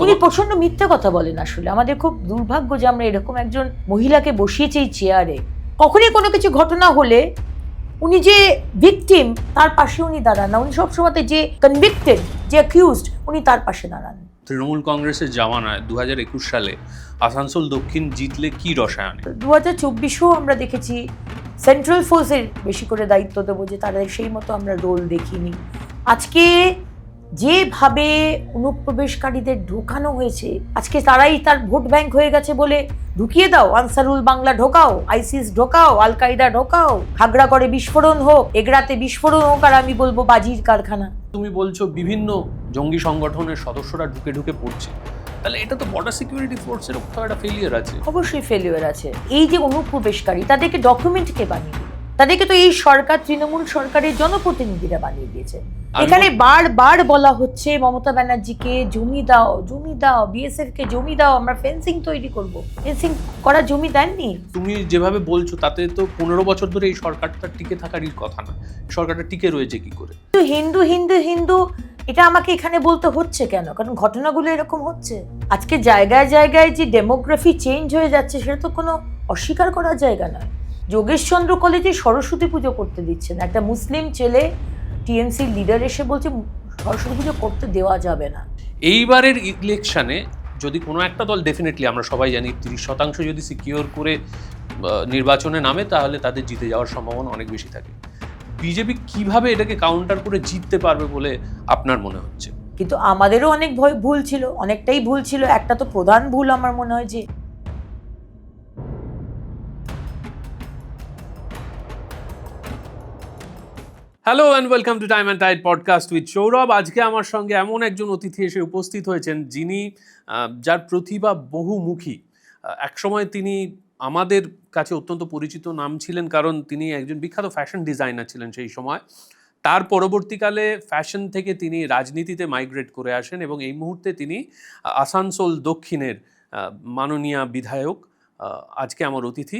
উনি প্রচন্ড মিথ্যে কথা বলেন। আসলে আমাদের খুব দুর্ভাগ্য যে আমরা এরকম একজন মহিলাকে বসিয়েছি এই চেয়ারে। কখনই কোনো কিছু ঘটনা হলে উনি যে ভিকটিম তার পাশে উনি দাঁড়ান না, উনি সবসময় যে কনভিক্টেড, যে অ্যাকিউজড, উনি তার পাশে দাঁড়ান। তৃণমূল কংগ্রেসের জামানায় 2021 সালে আসানসোল দক্ষিণ জিতলে কি রসায়নে? 2024-ও আমরা দেখেছি সেন্ট্রাল ফোর্সের বেশি করে দায়িত্ব দেবো, যে তাদের সেই মতো আমরা রোল দেখিনি। আজকে যেভাবে অনুপ্রবেশকারীদের ঢোকানো হয়েছে, আজকে তারাই তার ভোট ব্যাংক হয়ে গেছে বলে ঢুকিয়ে দাও, আনসারুল বাংলা ঢোকাও, আইসিস ঢোকাও, আল কায়দা ঢোকাও, খাগড়া করে বিস্ফোরণ হোক, এগরাতে বিস্ফোরণ হোক, আর আমি বলবো বাজির কারখানা। তুমি বলছো বিভিন্ন জঙ্গি সংগঠনের সদস্যরা ঢুকে ঢুকে পড়ছে, তাহলে এটা তো বর্ডার সিকিউরিটি ফোর্সের কোথাও একটা ফেলিয়ার আছে। অবশ্যই ফেলিওর আছে। এই যে অনুপ্রবেশকারী, তাদেরকে ডকুমেন্ট কে বানিয়ে দিল? তাদেরকে তো এই সরকার, তৃণমূল সরকারের জনপ্রতিনিধিরা বানিয়ে দিয়েছে। এখানে বারবার বলা হচ্ছে মমতা ব্যানার্জিকে জমি দাও, জমি দাও, বিএসএফ কে জমি দাও, আমরা ফেন্সিং তৈরি করব। ফেন্সিং করা জমি দেননি। তুমি যেভাবে বলছো তাতে তো 15 বছর ধরে এই সরকারটা টিকে থাকারই কথা না। সরকারটা টিকে রয়েছে কি করে? হিন্দু হিন্দু হিন্দু এটা আমাকে এখানে বলতে হচ্ছে কেন? কারণ ঘটনাগুলো এরকম হচ্ছে। আজকে জায়গায় জায়গায় যে ডেমোগ্রাফি চেঞ্জ হয়ে যাচ্ছে, সেটা তো কোনো অস্বীকার করার জায়গা নয়। যোগেশচন্দ্র কলেজে সরস্বতী পুজো করতে দিচ্ছে না, একটা মুসলিম ছেলে টিএমসি লিডার এসে বলছে সরস্বতী পুজো করতে দেওয়া যাবে না। এইবারের ইলেকশনে যদি কোনো একটা দল, ডেফিনেটলি আমরা সবাই জানি 30% যদি সিকিউর করে নির্বাচনে নামে, তাহলে তাদের জিতে যাওয়ার সম্ভাবনা অনেক বেশি থাকে। বিজেপি কিভাবে এটাকে কাউন্টার করে জিততে পারবে বলে আপনার মনে হচ্ছে? কিন্তু আমাদেরও অনেক ভুল ছিল, অনেকটাই ভুল ছিল। একটা তো প্রধান ভুল আমার মনে হয় যে hello and welcome to time and tide podcast with Sourav. আজকে আমার সঙ্গে এমন একজন অতিথি এসে উপস্থিত হয়েছেন যিনি যার প্রতিভা বহুমুখী। একসময় তিনি আমাদের কাছে অত্যন্ত পরিচিত নাম ছিলেন, কারণ তিনি একজন বিখ্যাত ফ্যাশন ডিজাইনার ছিলেন সেই সময়। তার পরবর্তীকালে ফ্যাশন থেকে তিনি রাজনীতিতে মাইগ্রেট করে আসেন এবং এই মুহূর্তে তিনি আসানসোল দক্ষিণের মাননীয় বিধায়ক। আজকে আমার অতিথি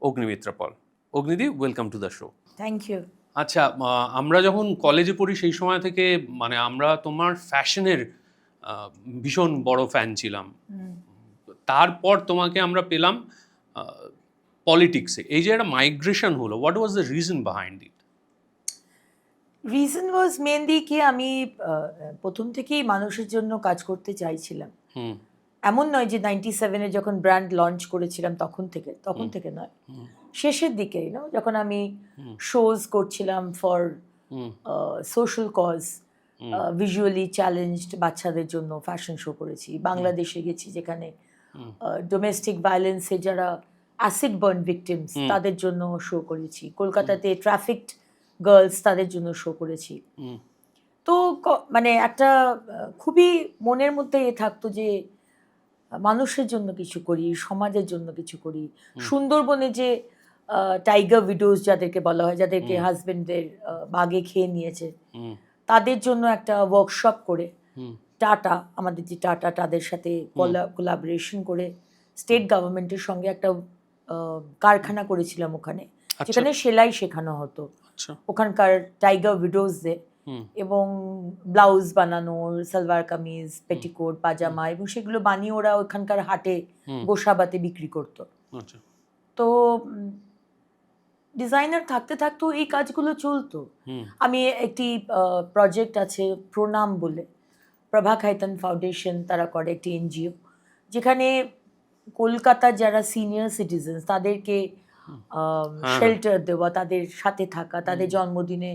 অগ্নিমিত্রা পল। অগ্নিদি, welcome to the show. Thank you. আচ্ছা, আমরা যখন কলেজে পড়ি সেই সময় থেকে মানে আমরা তোমার ফ্যাশনের ভীষণ বড় ফ্যান ছিলাম। তারপর তোমাকে আমরা পেলাম পলিটিক্সে। এই যে একটা মাইগ্রেশন হলো, what was the reason behind it? Reason was mainly কি আমি প্রথম থেকেই মানুষের জন্য কাজ করতে চাইছিলাম। এমন নয় যে 97-এ যখন ব্র্যান্ড লঞ্চ করেছিলাম তখন থেকে নয়, শেষের দিকেই যখন আমি শোজ করছিলাম for social cause, visually challenged বাচ্চাদের জন্য ফ্যাশন শো করেছি। বাংলাদেশে গেছি যেখানে ডোমেস্টিক ভায়োলেন্সে যারা অ্যাসিড বার্ন ভিকটিমস তাদের জন্য শো করেছি। কলকাতাতে ট্রাফিকড গার্লস, তাদের জন্য শো করেছি। তো মানে একটা খুবই মনের মধ্যে থাকতো যে মানুষের জন্য কিছু করি, সমাজের জন্য কিছু করি। সুন্দরবনে যে টাইগার উইডোজ যাদেরকে বলা হয়, যাদেরকে হাজবেন্ডদের বাঘে খেয়ে নিয়েছে, তাদের জন্য একটা ওয়ার্কশপ করে টাটা, আমাদের যে টাটা, তাদের সাথে কোলাবোরেশন করে স্টেট গভর্নমেন্টের সঙ্গে একটা কারখানা করেছিলাম ওখানে, যেখানে সেলাই শেখানো হতো ওখানকার টাইগার উইডোজদের, এবং ব্লাউজ বানানো, সালোয়ার কামিজ, পেটিকোট, পাজামা, এবং সেগুলো বানিয়ে ওরা ওখানকার হাটে গোসাবাতে বিক্রি করতো। তো ডিজাইনার থাকতে থাকতেও এই কাজগুলো চলতো। আমি একটি প্রজেক্ট আছে প্রণাম বলে, প্রভা খাইতান ফাউন্ডেশন তারা করে, একটি এনজিও, যেখানে কলকাতার যারা সিনিয়র সিটিজেন তাদেরকে শেল্টার দেওয়া, তাদের সাথে থাকা, তাদের জন্মদিনে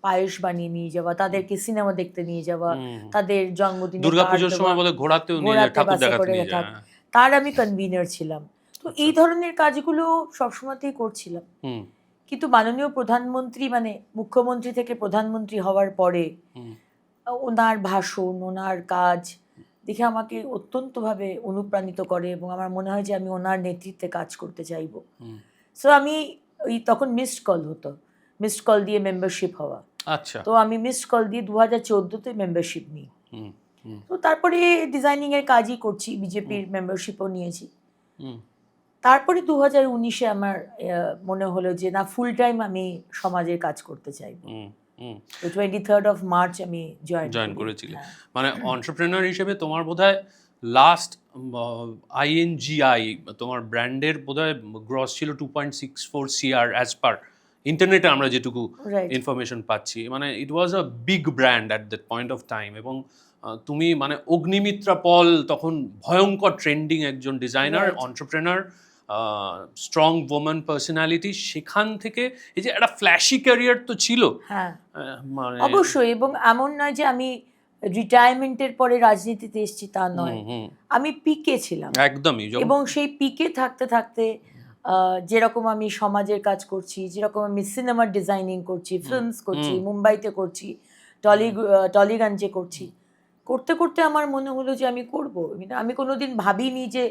পায়েস বানিয়ে নিয়ে যাওয়া, তাদেরকে সিনেমা দেখতে নিয়ে যাওয়া, তাদের জন্মদিনে দুর্গাপূজার সময় বলে ঘোরাতেও নিয়ে যায়, ঠাকুর দেখাতে নিয়ে যায়। তার আমি কনভিনার ছিলাম। তো এই ধরনের কাজগুলো সবসময়তেই করছিলাম। কিন্তু মাননীয় প্রধানমন্ত্রী, মানে মুখ্যমন্ত্রী থেকে প্রধানমন্ত্রী হওয়ার পরে ওনার ভাষণ, ওনার কাজ দেখে আমাকে অত্যন্তভাবে অনুপ্রাণিত করে, এবং আমার মনে হয় যে আমি ওনার নেতৃত্বে কাজ করতে চাইবো। সো আমি ওই তখন মিসড কল হতো, মিসড কল দিয়ে মেম্বারশিপ হওয়া। আচ্ছা। তো আমি মিসড কল দিয়ে 2014-তে মেম্বারশিপ নিই। তো তারপরে ডিজাইনিং এর কাজই করছি, বিজেপির মেম্বারশিপও নিয়েছি। তারপরে 2019-এ আমার মনে হলো যে না, ফুল টাইম আমি সমাজের কাজ করতে চাইবো। তো 23rd of March আমি জয়েন করেছিলেন। মানে এন্টারপ্রেনার হিসেবে তোমার বোধহয় লাস্ট INGI তোমার ব্র্যান্ডের বোধহয় গ্রস ছিল 2.64 CR অ্যাজ পার ইন্টারনেটে আমরা যেটুকু Right. ইনফরমেশন পাচ্ছি, মানে it was a big brand at that point of time. এবং তুমি মানে অগ্নিমিত্রা পল তখন ভয়ঙ্কর ট্রেন্ডিং একজন designer, Right. Entrepreneur, strong woman personality. সেখান থেকে এই যে একটা ফ্ল্যাশি ক্যারিয়ার তো ছিল, হ্যাঁ, মানে অবশ্যই। এবং এমন নয় যে আমি রিটায়ারমেন্টের পরে রাজনীতিতে এসেছি, তা নয়। আমি পিকে ছিলাম, একদমই এবং সেই পিকে থাকতে থাকতে যেরকম আমি সমাজের কাজ করছি, যেরকম আমি সিনেমার ডিজাইনিং করছি, ফিল্মস করছি, মুম্বাইতে করছি, টলিগঞ্জে করছি, করতে করতে আমার মনে হলো যে আমি করব। আমি কোনোদিন ভাবিনি যে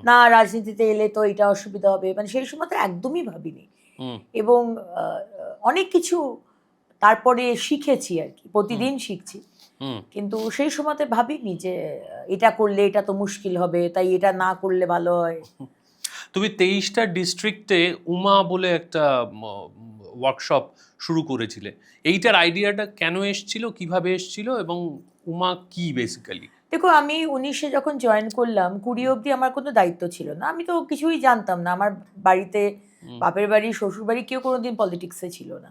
না রাজনীতিতে এলে তো এটা অসুবিধা হবে, মানে সেই সময় তো একদমই ভাবিনি। এবং অনেক কিছু তারপরে শিখেছি আর কি, প্রতিদিন শিখছি। কিন্তু সেই সময়তে ভাবিনি যে এটা করলে এটা তো মুশকিল হবে, তাই এটা না করলে ভালো হয়। তুমি 23টা ডিস্ট্রিক্টে উমা বলে একটা ওয়ার্কশপ শুরু করেছিলে। এইটার আইডিয়াটা কেন এসছিল, কিভাবে এসছিল, এবং উমা কি বেসিক্যালি? দেখো, আমি 19-এ যখন জয়েন করলাম, 20 অবধি আমার কোনো দায়িত্ব ছিল না। আমি তো কিছুই জানতাম না। আমার বাড়িতে, বাপের বাড়ি, শ্বশুর বাড়ি, কেউ কোনোদিন পলিটিক্সে ছিল না।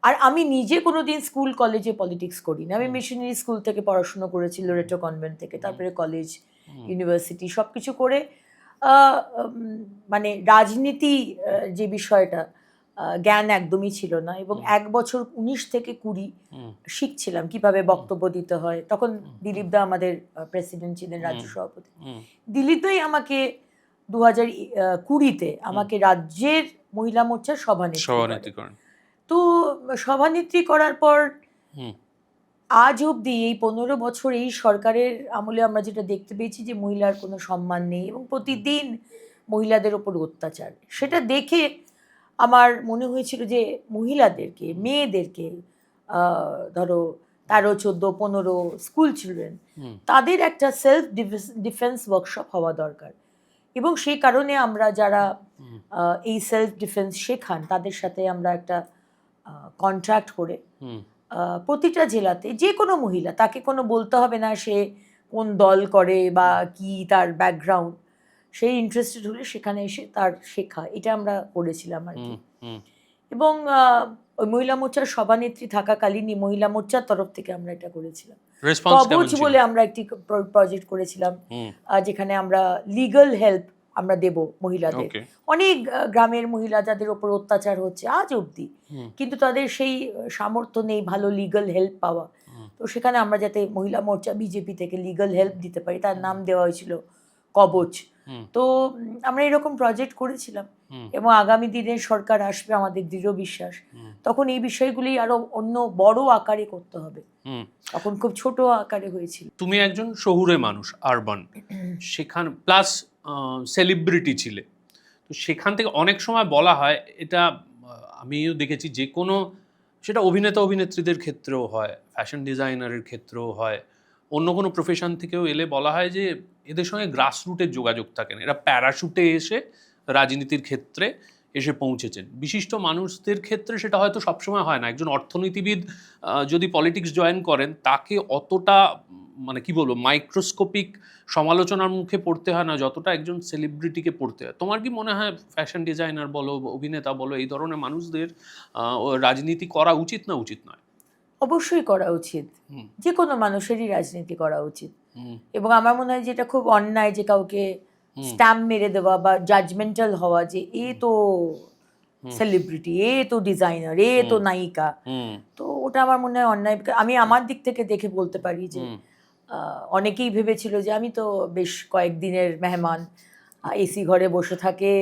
আর আমি নিজে কোনোদিন স্কুল কলেজে পলিটিক্স করিনি। আমি মিশনারি স্কুল থেকে পড়াশুনো করেছি, লোরেটো কনভেন্ট থেকে, তারপরে কলেজ, ইউনিভার্সিটি সব কিছু করে মানে রাজনীতি যে বিষয়টা, জ্ঞান একদমই ছিল না। এবং 1 বছর 19 থেকে 20 শিখছিলাম কিভাবে বক্তব্য দিতে হয়। তখন দিলীপ দা আমাদের প্রেসিডেন্ট ছিলেন, রাজ্য সভাপতি। দিলীপ দাই আমাকে 2020-তে আমাকে রাজ্যের মহিলা মোর্চার সভানেত্রী করেন। তো সভানেত্রী করার পর আজ অবধি এই 15 বছর এই সরকারের আমলে আমরা যেটা দেখতে পেয়েছি যে মহিলার কোনো সম্মান নেই, এবং প্রতিদিন মহিলাদের ওপর অত্যাচার। সেটা দেখে আমার মনে হয়েছিল যে মহিলাদেরকে, মেয়েদেরকে, ধরো 13, 14, 15 স্কুল চিলড্রেন, তাদের একটা সেলফ ডিফেন্স ওয়ার্কশপ হওয়া দরকার। এবং সেই কারণে আমরা যারা এই সেলফ ডিফেন্স শেখান, তাদের সাথে আমরা একটা কন্ট্রাক্ট করে প্রতিটা জেলাতে যে কোনো মহিলা, তাকে কোনো বলতে হবে না সে কোন দল করে বা কি তার ব্যাকগ্রাউন্ড, সেই ইন্টারেস্টেড হলে সেখানে এসে তার শেখা, এটা আমরা করেছিলাম আর কি। এবং ওই মহিলা মোর্চার সভানেত্রী থাকাকালীনই মহিলা মোর্চার তরফ থেকে আমরা এটা করেছিলাম। কবচ বলে আমরা একটি প্রজেক্ট করেছিলাম, যেখানে আমরা লিগ্যাল হেল্প আমরা দেব মহিলাদের। অনেক গ্রামের মহিলা যাদের ওপর অত্যাচার হচ্ছে আজ অবধি, কিন্তু তাদের সেই সামর্থ্য নেই ভালো লিগ্যাল হেল্প পাওয়া। তো সেখানে আমরা যাতে মহিলা মোর্চা বিজেপি থেকে লিগ্যাল হেল্প দিতে পারি, তার নাম দেওয়া হয়েছিল কবচ। তো আমরা এরকম প্রজেক্ট করেছিলাম, এবং আগামী দিনের সরকার আসবে আমাদের দৃঢ় বিশ্বাস। তখন এই বিষয়গুলি আরো অন্য বড় আকারে করতে হবে, তখন খুব ছোট আকারে হয়েছিল। তুমি একজন শহুরে মানুষ, আরবান, সেখান প্লাস সেলিব্রিটি ছিলে, তো সেখান থেকে অনেক সময় বলা হয়, এটা আমিও দেখেছি, যে কোনো, সেটা অভিনেতা অভিনেত্রীদের ক্ষেত্রেও হয়, ফ্যাশন ডিজাইনারের ক্ষেত্রেও হয়, অন্য কোনো প্রফেশন থেকেও এলে বলা হয় যে এদের সঙ্গে গ্রাসরুটের যোগাযোগ থাকে না, এরা প্যারাশুটে এসে রাজনীতির ক্ষেত্রে এসে পৌঁছেছেন। বিশিষ্ট মানুষদের ক্ষেত্রে সেটা হয়তো সবসময় হয় না। একজন অর্থনীতিবিদ যদি পলিটিক্স জয়েন করেন, তাকে অতটা মানে কি বলবো মাইক্রোস্কোপিক সমালোচনার মুখে পড়তে হয় না যতটা একজন সেলিব্রিটিকে পড়তে হয়। তোমার কি মনে হয় ফ্যাশন ডিজাইনার বলো, অভিনেতা বলো, এই ধরনের মানুষদের রাজনীতি করা উচিত না উচিত নয়? অবশ্যই করা উচিত, যে কোনো মানুষেরই রাজনীতি করা উচিত। এবং আমার মনে হয় যে এটা খুব অন্যায় যে কাউকে স্ট্যাম্প মেরে দেওয়া বা জাজমেন্টাল হওয়া যে এ তো সেলিব্রিটি, এ তো ডিজাইনার, এ তো নায়িকা। তো ওটা আমার মনে হয় অন্যায়। আমি আমার দিক থেকে দেখে বলতে পারি যে অনেকেই ভেবেছিল যে আমি তো বেশ কয়েকদিনের মেহমান, এসি ঘরে বসে থাকে,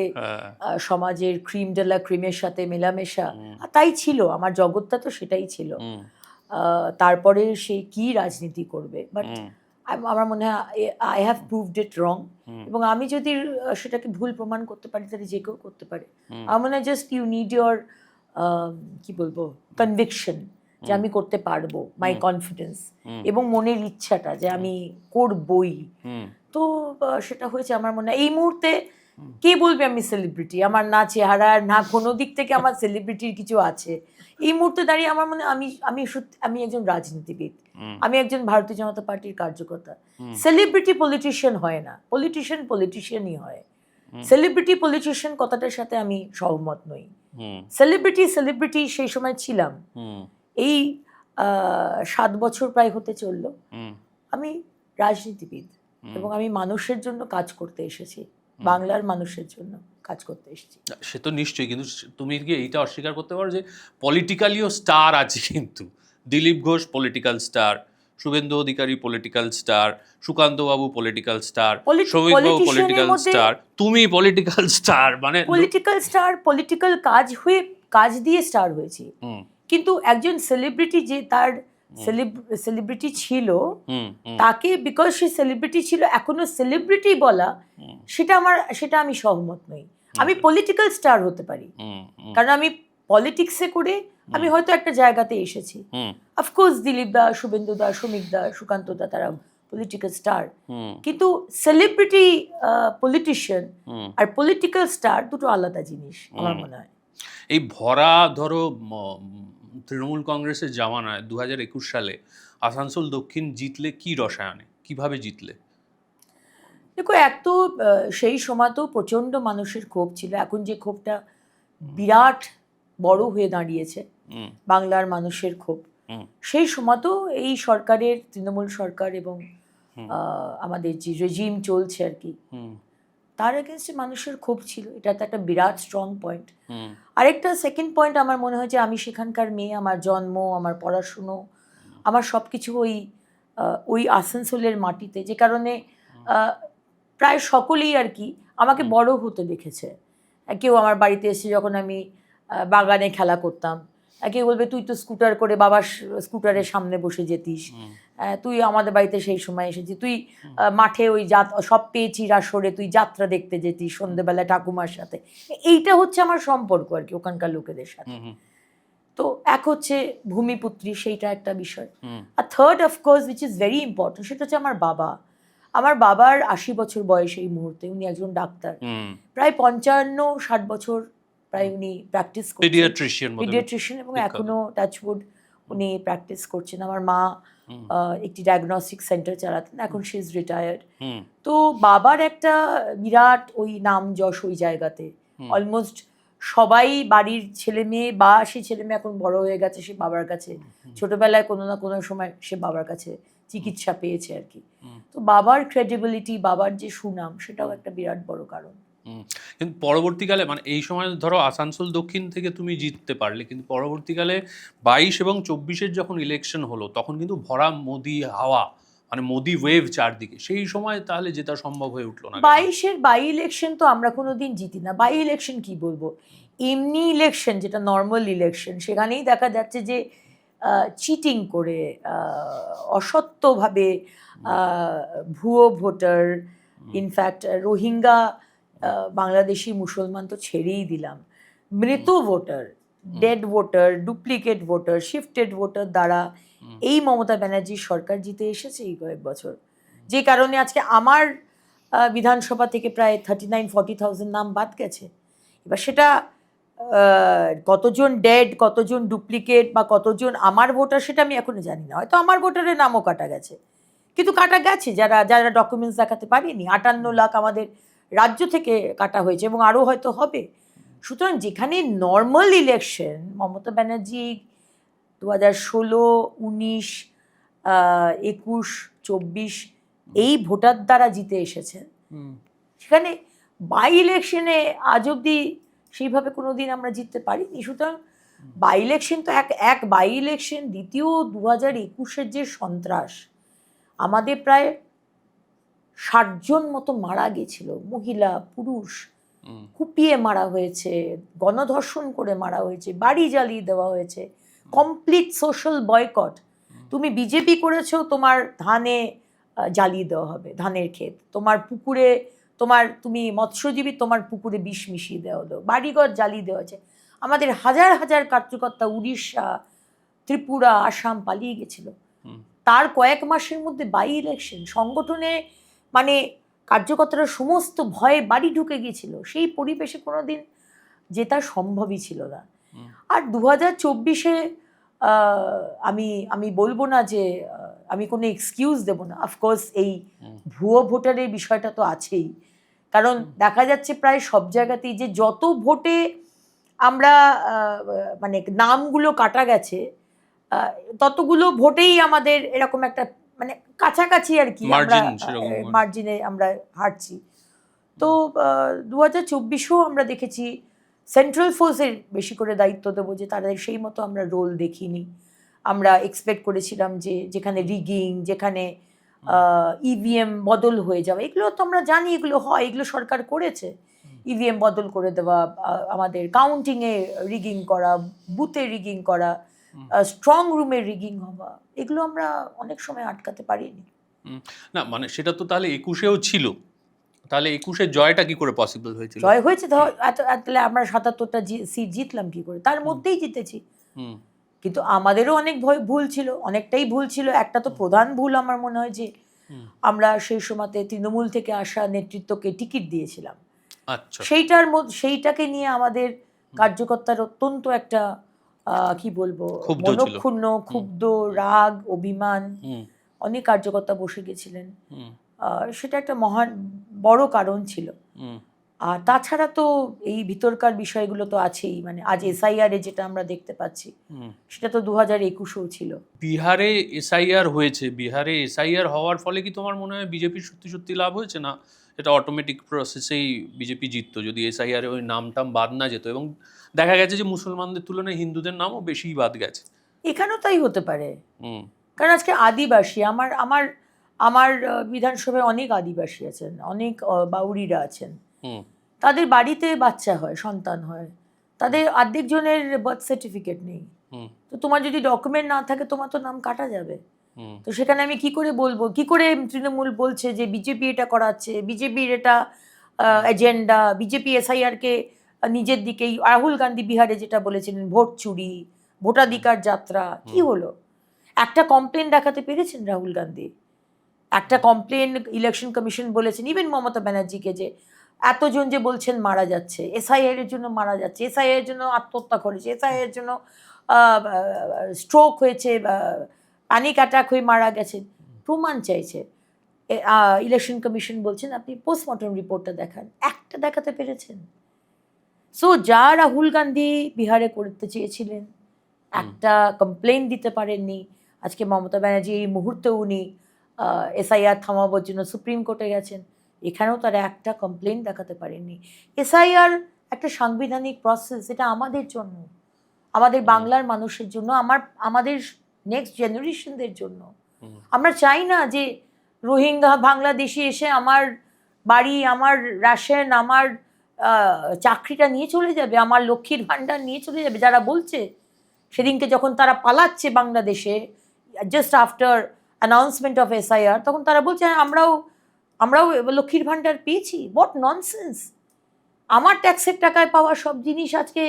সমাজের ক্রিম ডেলা ক্রিমের সাথে মেলামেশা, তাই ছিল আমার জগৎটা, তো সেটাই ছিল। তারপরে সে কি রাজনীতি করবে, বাট আমার মনে হয় আই হ্যাভ প্রুভড ইট রং। এবং আমি যদি সেটাকে ভুল প্রমাণ করতে পারি, তাহলে যে কেউ করতে পারে। আমার মনে হয় জাস্ট ইউ নিড ইয়োর কি বলবো কনভিকশন, যে আমি করতে পারবো, মাই কনফিডেন্স, এবং মনের ইচ্ছাটা যে আমি করবই। তো সেটা হয়েছে। আমার মনে হয় এই মুহূর্তে কে বলবে আমি সেলিব্রিটি? আমার না চেহারা না কোনো দিক থেকে আমার সেলিব্রিটির কিছু আছে। এই মুহূর্তে দাঁড়িয়ে আমার মনে আমি একজন রাজনীতিবিদ, আমি একজন ভারতীয় জনতা পার্টির কার্যকর্তা। সেলিব্রিটি পলিটিশিয়ান হয় না, পলিটিশিয়ানই হয়। সেলিব্রিটি পলিটিশিয়ান কথাটার সাথে আমি সহমত নই। সেলিব্রিটি সেই সময় ছিলাম। এই 7 বছর প্রায় হতে চললো আমি রাজনীতিবিদ, এবং আমি মানুষের জন্য কাজ করতে এসেছি, বাংলার মানুষের জন্য কাজ করতে এসেছি। সে তো নিশ্চয়ই, কিন্তু তুমি কি এইটা অস্বীকার করতে পারো যে পলিটিক্যালিও স্টার আছে? কিন্তু Dilip Ghosh political star, Suvendu Adhikari political star, Sukanta বাবু পলিটিক্যাল স্টার, সৌমিক বাবু পলিটিক্যাল স্টার, তুমি পলিটিক্যাল স্টার, মানে পলিটিক্যাল কাজ দিয়ে স্টার হয়েছি। কিন্তু একজন সেলিব্রিটি যে তার সেলিব্রিটি ছিল, তাকে বিকজ সে সেলিব্রিটি ছিল এখনো সেলিব্রিটি বলা, সেটা আমি সহমত নই। আমি পলিটিক্যাল স্টার হতে পারি, কারণ আমি পলিটিক্সে করে আমি হয়তো একটা জায়গাতে এসেছি। অফকোর্স দিলীপ দা, শুভেন্দু দা, সৌমিক দা, সুকান্ত দা, তারা পলিটিক্যাল স্টার, কিন্তু সেলিব্রিটি পলিটিশিয়ান আর পলিটিক্যাল স্টার দুটো আলাদা জিনিস আমার মনে হয়। এই ভরা ধরো তৃণমূল কংগ্রেসের জামানায় 2021 সালে আসানসোল দক্ষিণ জিতলে কি রসায়নে, কিভাবে জিতলে? দেখো, এক তো সেই সময় তো প্রচণ্ড মানুষের ক্ষোভ ছিল। এখন যে ক্ষোভটা বিরাট বড় হয়ে দাঁড়িয়েছে, বাংলার মানুষের ক্ষোভ, সেই সময় তো এই সরকারের, তৃণমূল সরকার এবং আমাদের যে রেজিম চলছে আর কি, তার এগেনস্টে মানুষের ক্ষোভ ছিল। এটা তো একটা বিরাট স্ট্রং পয়েন্ট। আরেকটা সেকেন্ড পয়েন্ট আমার মনে হয় যে আমি সেখানকার মেয়ে, আমার জন্ম, আমার পড়াশুনো, আমার সব কিছু ওই আসানসোলের মাটিতে, যে কারণে প্রায় সকলেই আর কি আমাকে বড় হতে দেখেছে। কেউ আমার বাড়িতে এসে যখন আমি বাগানে খেলা করতাম, কেউ বলবে তুই তো স্কুটার করে বাবার স্কুটারের সামনে বসে যেতিস, তুই আমাদের বাড়িতে সেই সময় এসেছিস, তুই মাঠে ওই সব পেয়েছিস আসরে, তুই যাত্রা দেখতে যেতিস সন্ধ্যেবেলা ঠাকুমার সাথে। এইটা হচ্ছে আমার সম্পর্ক আর কি ওখানকার লোকেদের সাথে। তো এক হচ্ছে ভূমিপুত্রী, সেইটা একটা বিষয়। আর third of course which is very important, সেটা হচ্ছে আমার বাবা। আমার বাবার 80 বছর বয়স এই মুহূর্তে, উনি একজন ডাক্তার, প্রায় 55-60 বছর প্রায় উনি প্র্যাকটিস করছেন, পিডিয়াট্রিশিয়ান, এবং এখনো টাচউড উনি প্র্যাকটিস করছেন। আমার মা একটি ডায়াগনস্টিক সেন্টার চালাতেন, এখন শি ইজ রিটায়ার্ড। তো বাবার একটা বিরাট ওই নাম যশ ওই জায়গাতে, অলমোস্ট সবাই বাড়ির ছেলে মেয়ে বা সে ছেলে মেয়ে এখন বড় হয়ে গেছে, সে বাবার কাছে ছোটবেলায় কোনো না কোনো সময় সে বাবার কাছে চিকিৎসা পেয়েছে আর কি। তো বাবার ক্রেডিবিলিটি, বাবার যে সুনাম, সেটাও একটা বিরাট বড় কারণ। কিন্তু পরবর্তীকালে, মানে এই সময় ধরো আসানসোল দক্ষিণ থেকে তুমি জিততে পারলে, কিন্তু পরবর্তীকালে 22 এবং 24-এর যখন ইলেকশন হলো, তখন কিন্তু ভরা মোদি হাওয়া, মানে মোদি ওয়েভ চারদিকে, সেই সময় তাহলে জেতা সম্ভব হয়ে উঠলো না। 22-এর বাই ইলেকশন তো আমরা কোনোদিন জিতি না। বাই ইলেকশন কি বলবো, এমনি ইলেকশন যেটা নর্মাল ইলেকশন, সেখানেই দেখা যাচ্ছে যে চিটিং করে, অসত্যভাবে ভুয়ো ভোটার, ইনফ্যাক্ট রোহিঙ্গা বাংলাদেশি মুসলমান তো ছেড়েই দিলাম, মৃত voter, dead voter, duplicate voter, shifted voter দ্বারা এই মমতা ব্যানার্জির সরকার জিতে এসেছে এই কয়েক বছর। যে কারণে আজকে আমার বিধানসভা থেকে প্রায় 39-40,000 নাম বাদ গেছে। এবার সেটা কতজন ডেড, কতজন ডুপ্লিকেট বা কতজন আমার ভোটার, সেটা আমি এখনো জানি না। হয়তো আমার ভোটারের নামও কাটা গেছে, কিন্তু কাটা গেছে যারা যারা ডকুমেন্টস দেখাতে পারেনি। 58 লাখ আমাদের রাজ্য থেকে কাটা হয়েছে, এবং আরও হয়তো হবে। সুতরাং যেখানে নর্মাল ইলেকশন মমতা ব্যানার্জি 2016, 19, 21, 24 এই ভোটার দ্বারা জিতে এসেছেন, সেখানে বাই ইলেকশনে আজ অব্দি সেইভাবে কোনো দিন আমরা জিততে পারিনি। সুতরাং বাই ইলেকশন তো এক বাই ইলেকশন। দ্বিতীয় 2021-এর যে সন্ত্রাস, আমাদের প্রায় 60 জন মতো মারা গেছিল, মহিলা পুরুষ, কুপিয়ে মারা হয়েছে, গণধর্ষণ করে মারা হয়েছে, বাড়ি জ্বালিয়ে দেওয়া হয়েছে, কমপ্লিট সোশ্যাল বয়কট। তুমি বিজেপি করেছো, তোমার ধানে জ্বালিয়ে দেওয়া হবে, ধানের ক্ষেত, তোমার পুকুরে, তুমি মৎস্যজীবী, তোমার পুকুরে বিষ মিশিয়ে দেওয়া হলো, বাড়িঘর জ্বালিয়ে দেওয়া হয়েছে। আমাদের হাজার হাজার কার্যকর্তা উড়িষ্যা, ত্রিপুরা, আসাম পালিয়ে গেছিল। তার কয়েক মাসের মধ্যে বাই ইলেকশন, সংগঠনে মানে কার্যকর্তারা সমস্ত ভয়ে বাড়ি ঢুকে গিয়েছিল, সেই পরিবেশে কোনোদিন জেতা সম্ভবই ছিল না। আর 2024-এ আমি বলবো না যে আমি কোনো এক্সকিউজ দেব না, অফকোর্স এই ভুয়ো ভোটারের বিষয়টা তো আছেই, কারণ দেখা যাচ্ছে প্রায় সব জায়গাতেই যে যত ভোটে আমরা মানে নামগুলো কাটা গেছে, ততগুলো ভোটেই আমাদের এরকম একটা মানে কাছাকাছি আর কি মার্জিনে আমরা হারছি। তো 2024-এও আমরা দেখেছি সেন্ট্রাল ফোর্সের বেশি করে দায়িত্ব দেবো, যে তাদের সেই মতো আমরা রোল দেখিনি। আমরা এক্সপেক্ট করেছিলাম যে যেখানে রিগিং, যেখানে ইভিএম বদল হয়ে যাওয়া, এগুলো তো আমরা জানি এগুলো হয়, এগুলো সরকার করেছে। ইভিএম বদল করে দেওয়া, আমাদের কাউন্টিংয়ে রিগিং করা, বুথে রিগিং করা, স্ট্রং রুমে রিগিং হওয়া, এগুলো আমরা অনেক সময় আটকাতে পারিনি। না মানে সেটা তো তাহলে 21-এও ছিল, তাহলে 21-এর জয়টা কি করে পসিবল হয়েছিল? জয় হয়েছে তাহলে আমরা 77টা সিট জিতলাম কি করে? তার মধ্যেই জিতেছি। কিন্তু আমাদেরও অনেক ভুল ছিল, অনেকটাই ভুল ছিল। একটা তো প্রধান ভুল আমার মনে হয় যে আমরা সেই সময়তে তৃণমূল থেকে আসা নেতৃত্বকে টিকিট দিয়েছিলাম। আচ্ছা, সেইটাকে নিয়ে আমাদের কার্যকর্তার অত্যন্ত একটা কি বলবো, মনক্ষুণ্ণ, ক্ষুব্ধ, রাগ, অভিমান, অনেক কার্যকর্তা বসে গেছিলেন। সেটা একটা মহান বড় কারণ ছিল। আর তাছাড়া তো এই ভিতরকার বিষয়গুলো তো আছেই, মানে আজ এসআইআর যেটা আমরা দেখতে পাচ্ছি সেটা তো 2021-এও ছিল। বিহারে এসআইআর হয়েছে, বিহারে এসআইআর হওয়ার ফলে কি তোমার মনে হয় বিজেপির সত্যি সত্যি লাভ হয়েছে? না এটা অটোমেটিক প্রসেসেই বিজেপি জিততো যদি এসআইআর ওই নামটাম বাদ না যেত? এবং দেখা গেছে যে মুসলমানদের তুলনায় হিন্দুদের নামও বেশিই বাদ গেছে। এখানেও তাই হতে পারে, কারণ আজকে আদিবাসী, আমার আমার আমার বিধানসভায় অনেক আদিবাসী আছেন, অনেক বাউরিরা আছেন, তাদের বাড়িতে বাচ্চা হয়, সন্তান হয়, তাদের অর্ধেক জনের বার্থ সার্টিফিকেট নেই। তো তোমার যদি ডকুমেন্ট না থাকে তোমার তো নাম কাটা যাবে। তো সেখানে আমি কি করে বলবো, কি করে তৃণমূল বলছে যে বিজেপি এটা করাচ্ছে, বিজেপির এটা এজেন্ডা, বিজেপি এসআইআরকে নিজের দিকেই, রাহুল গান্ধী বিহারে যেটা বলেছিলেন ভোট চুরি, ভোটাধিকার যাত্রা, কি হলো? একটা কমপ্লেন দেখাতে পেরেছেন রাহুল গান্ধী? একটা কমপ্লেন ইলেকশন কমিশন বলেছেন, ইভেন মমতা ব্যানার্জিকে, যে এতজন যে বলছেন মারা যাচ্ছে, এসআইআর এর জন্য মারা যাচ্ছে, এসআইআর এর জন্য আত্মহত্যা করেছে, এসআইআর এর জন্য স্ট্রোক হয়েছে, প্যানিক অ্যাটাক হয়ে মারা গেছে, প্রমাণ চাইছে। ইলেকশন কমিশন বলছেন আপনি পোস্টমর্টম রিপোর্টটা দেখান, একটা দেখাতে পেরেছেন? সো যা রাহুল গান্ধী বিহারে করতে চেয়েছিলেন, একটা কমপ্লেন দিতে পারেননি। আজকে মমতা ব্যানার্জি এই মুহূর্তে উনি এসআইআর থামাবার জন্য সুপ্রিম কোর্টে গেছেন, এখানেও তারা একটা কমপ্লেন দেখাতে পারেননি। এসআইআর একটা সাংবিধানিক প্রসেস, এটা আমাদের জন্য, আমাদের বাংলার মানুষের জন্য, আমাদের নেক্সট জেনারেশনদের জন্য। আমরা চাই না যে রোহিঙ্গা বাংলাদেশি এসে আমার বাড়ি, আমার রেশন, আমার চাকরিটা নিয়ে চলে যাবে, আমার লক্ষ্মীর ভাণ্ডার নিয়ে চলে যাবে। যারা বলছে, সেদিনকে যখন তারা পালাচ্ছে বাংলাদেশে just after announcement of SIR, তখন তারা বলছে আমরাও লক্ষ্মীর ভাণ্ডার পেয়েছি। What nonsense! আমার ট্যাক্সের টাকায় পাওয়া সব জিনিস আজকে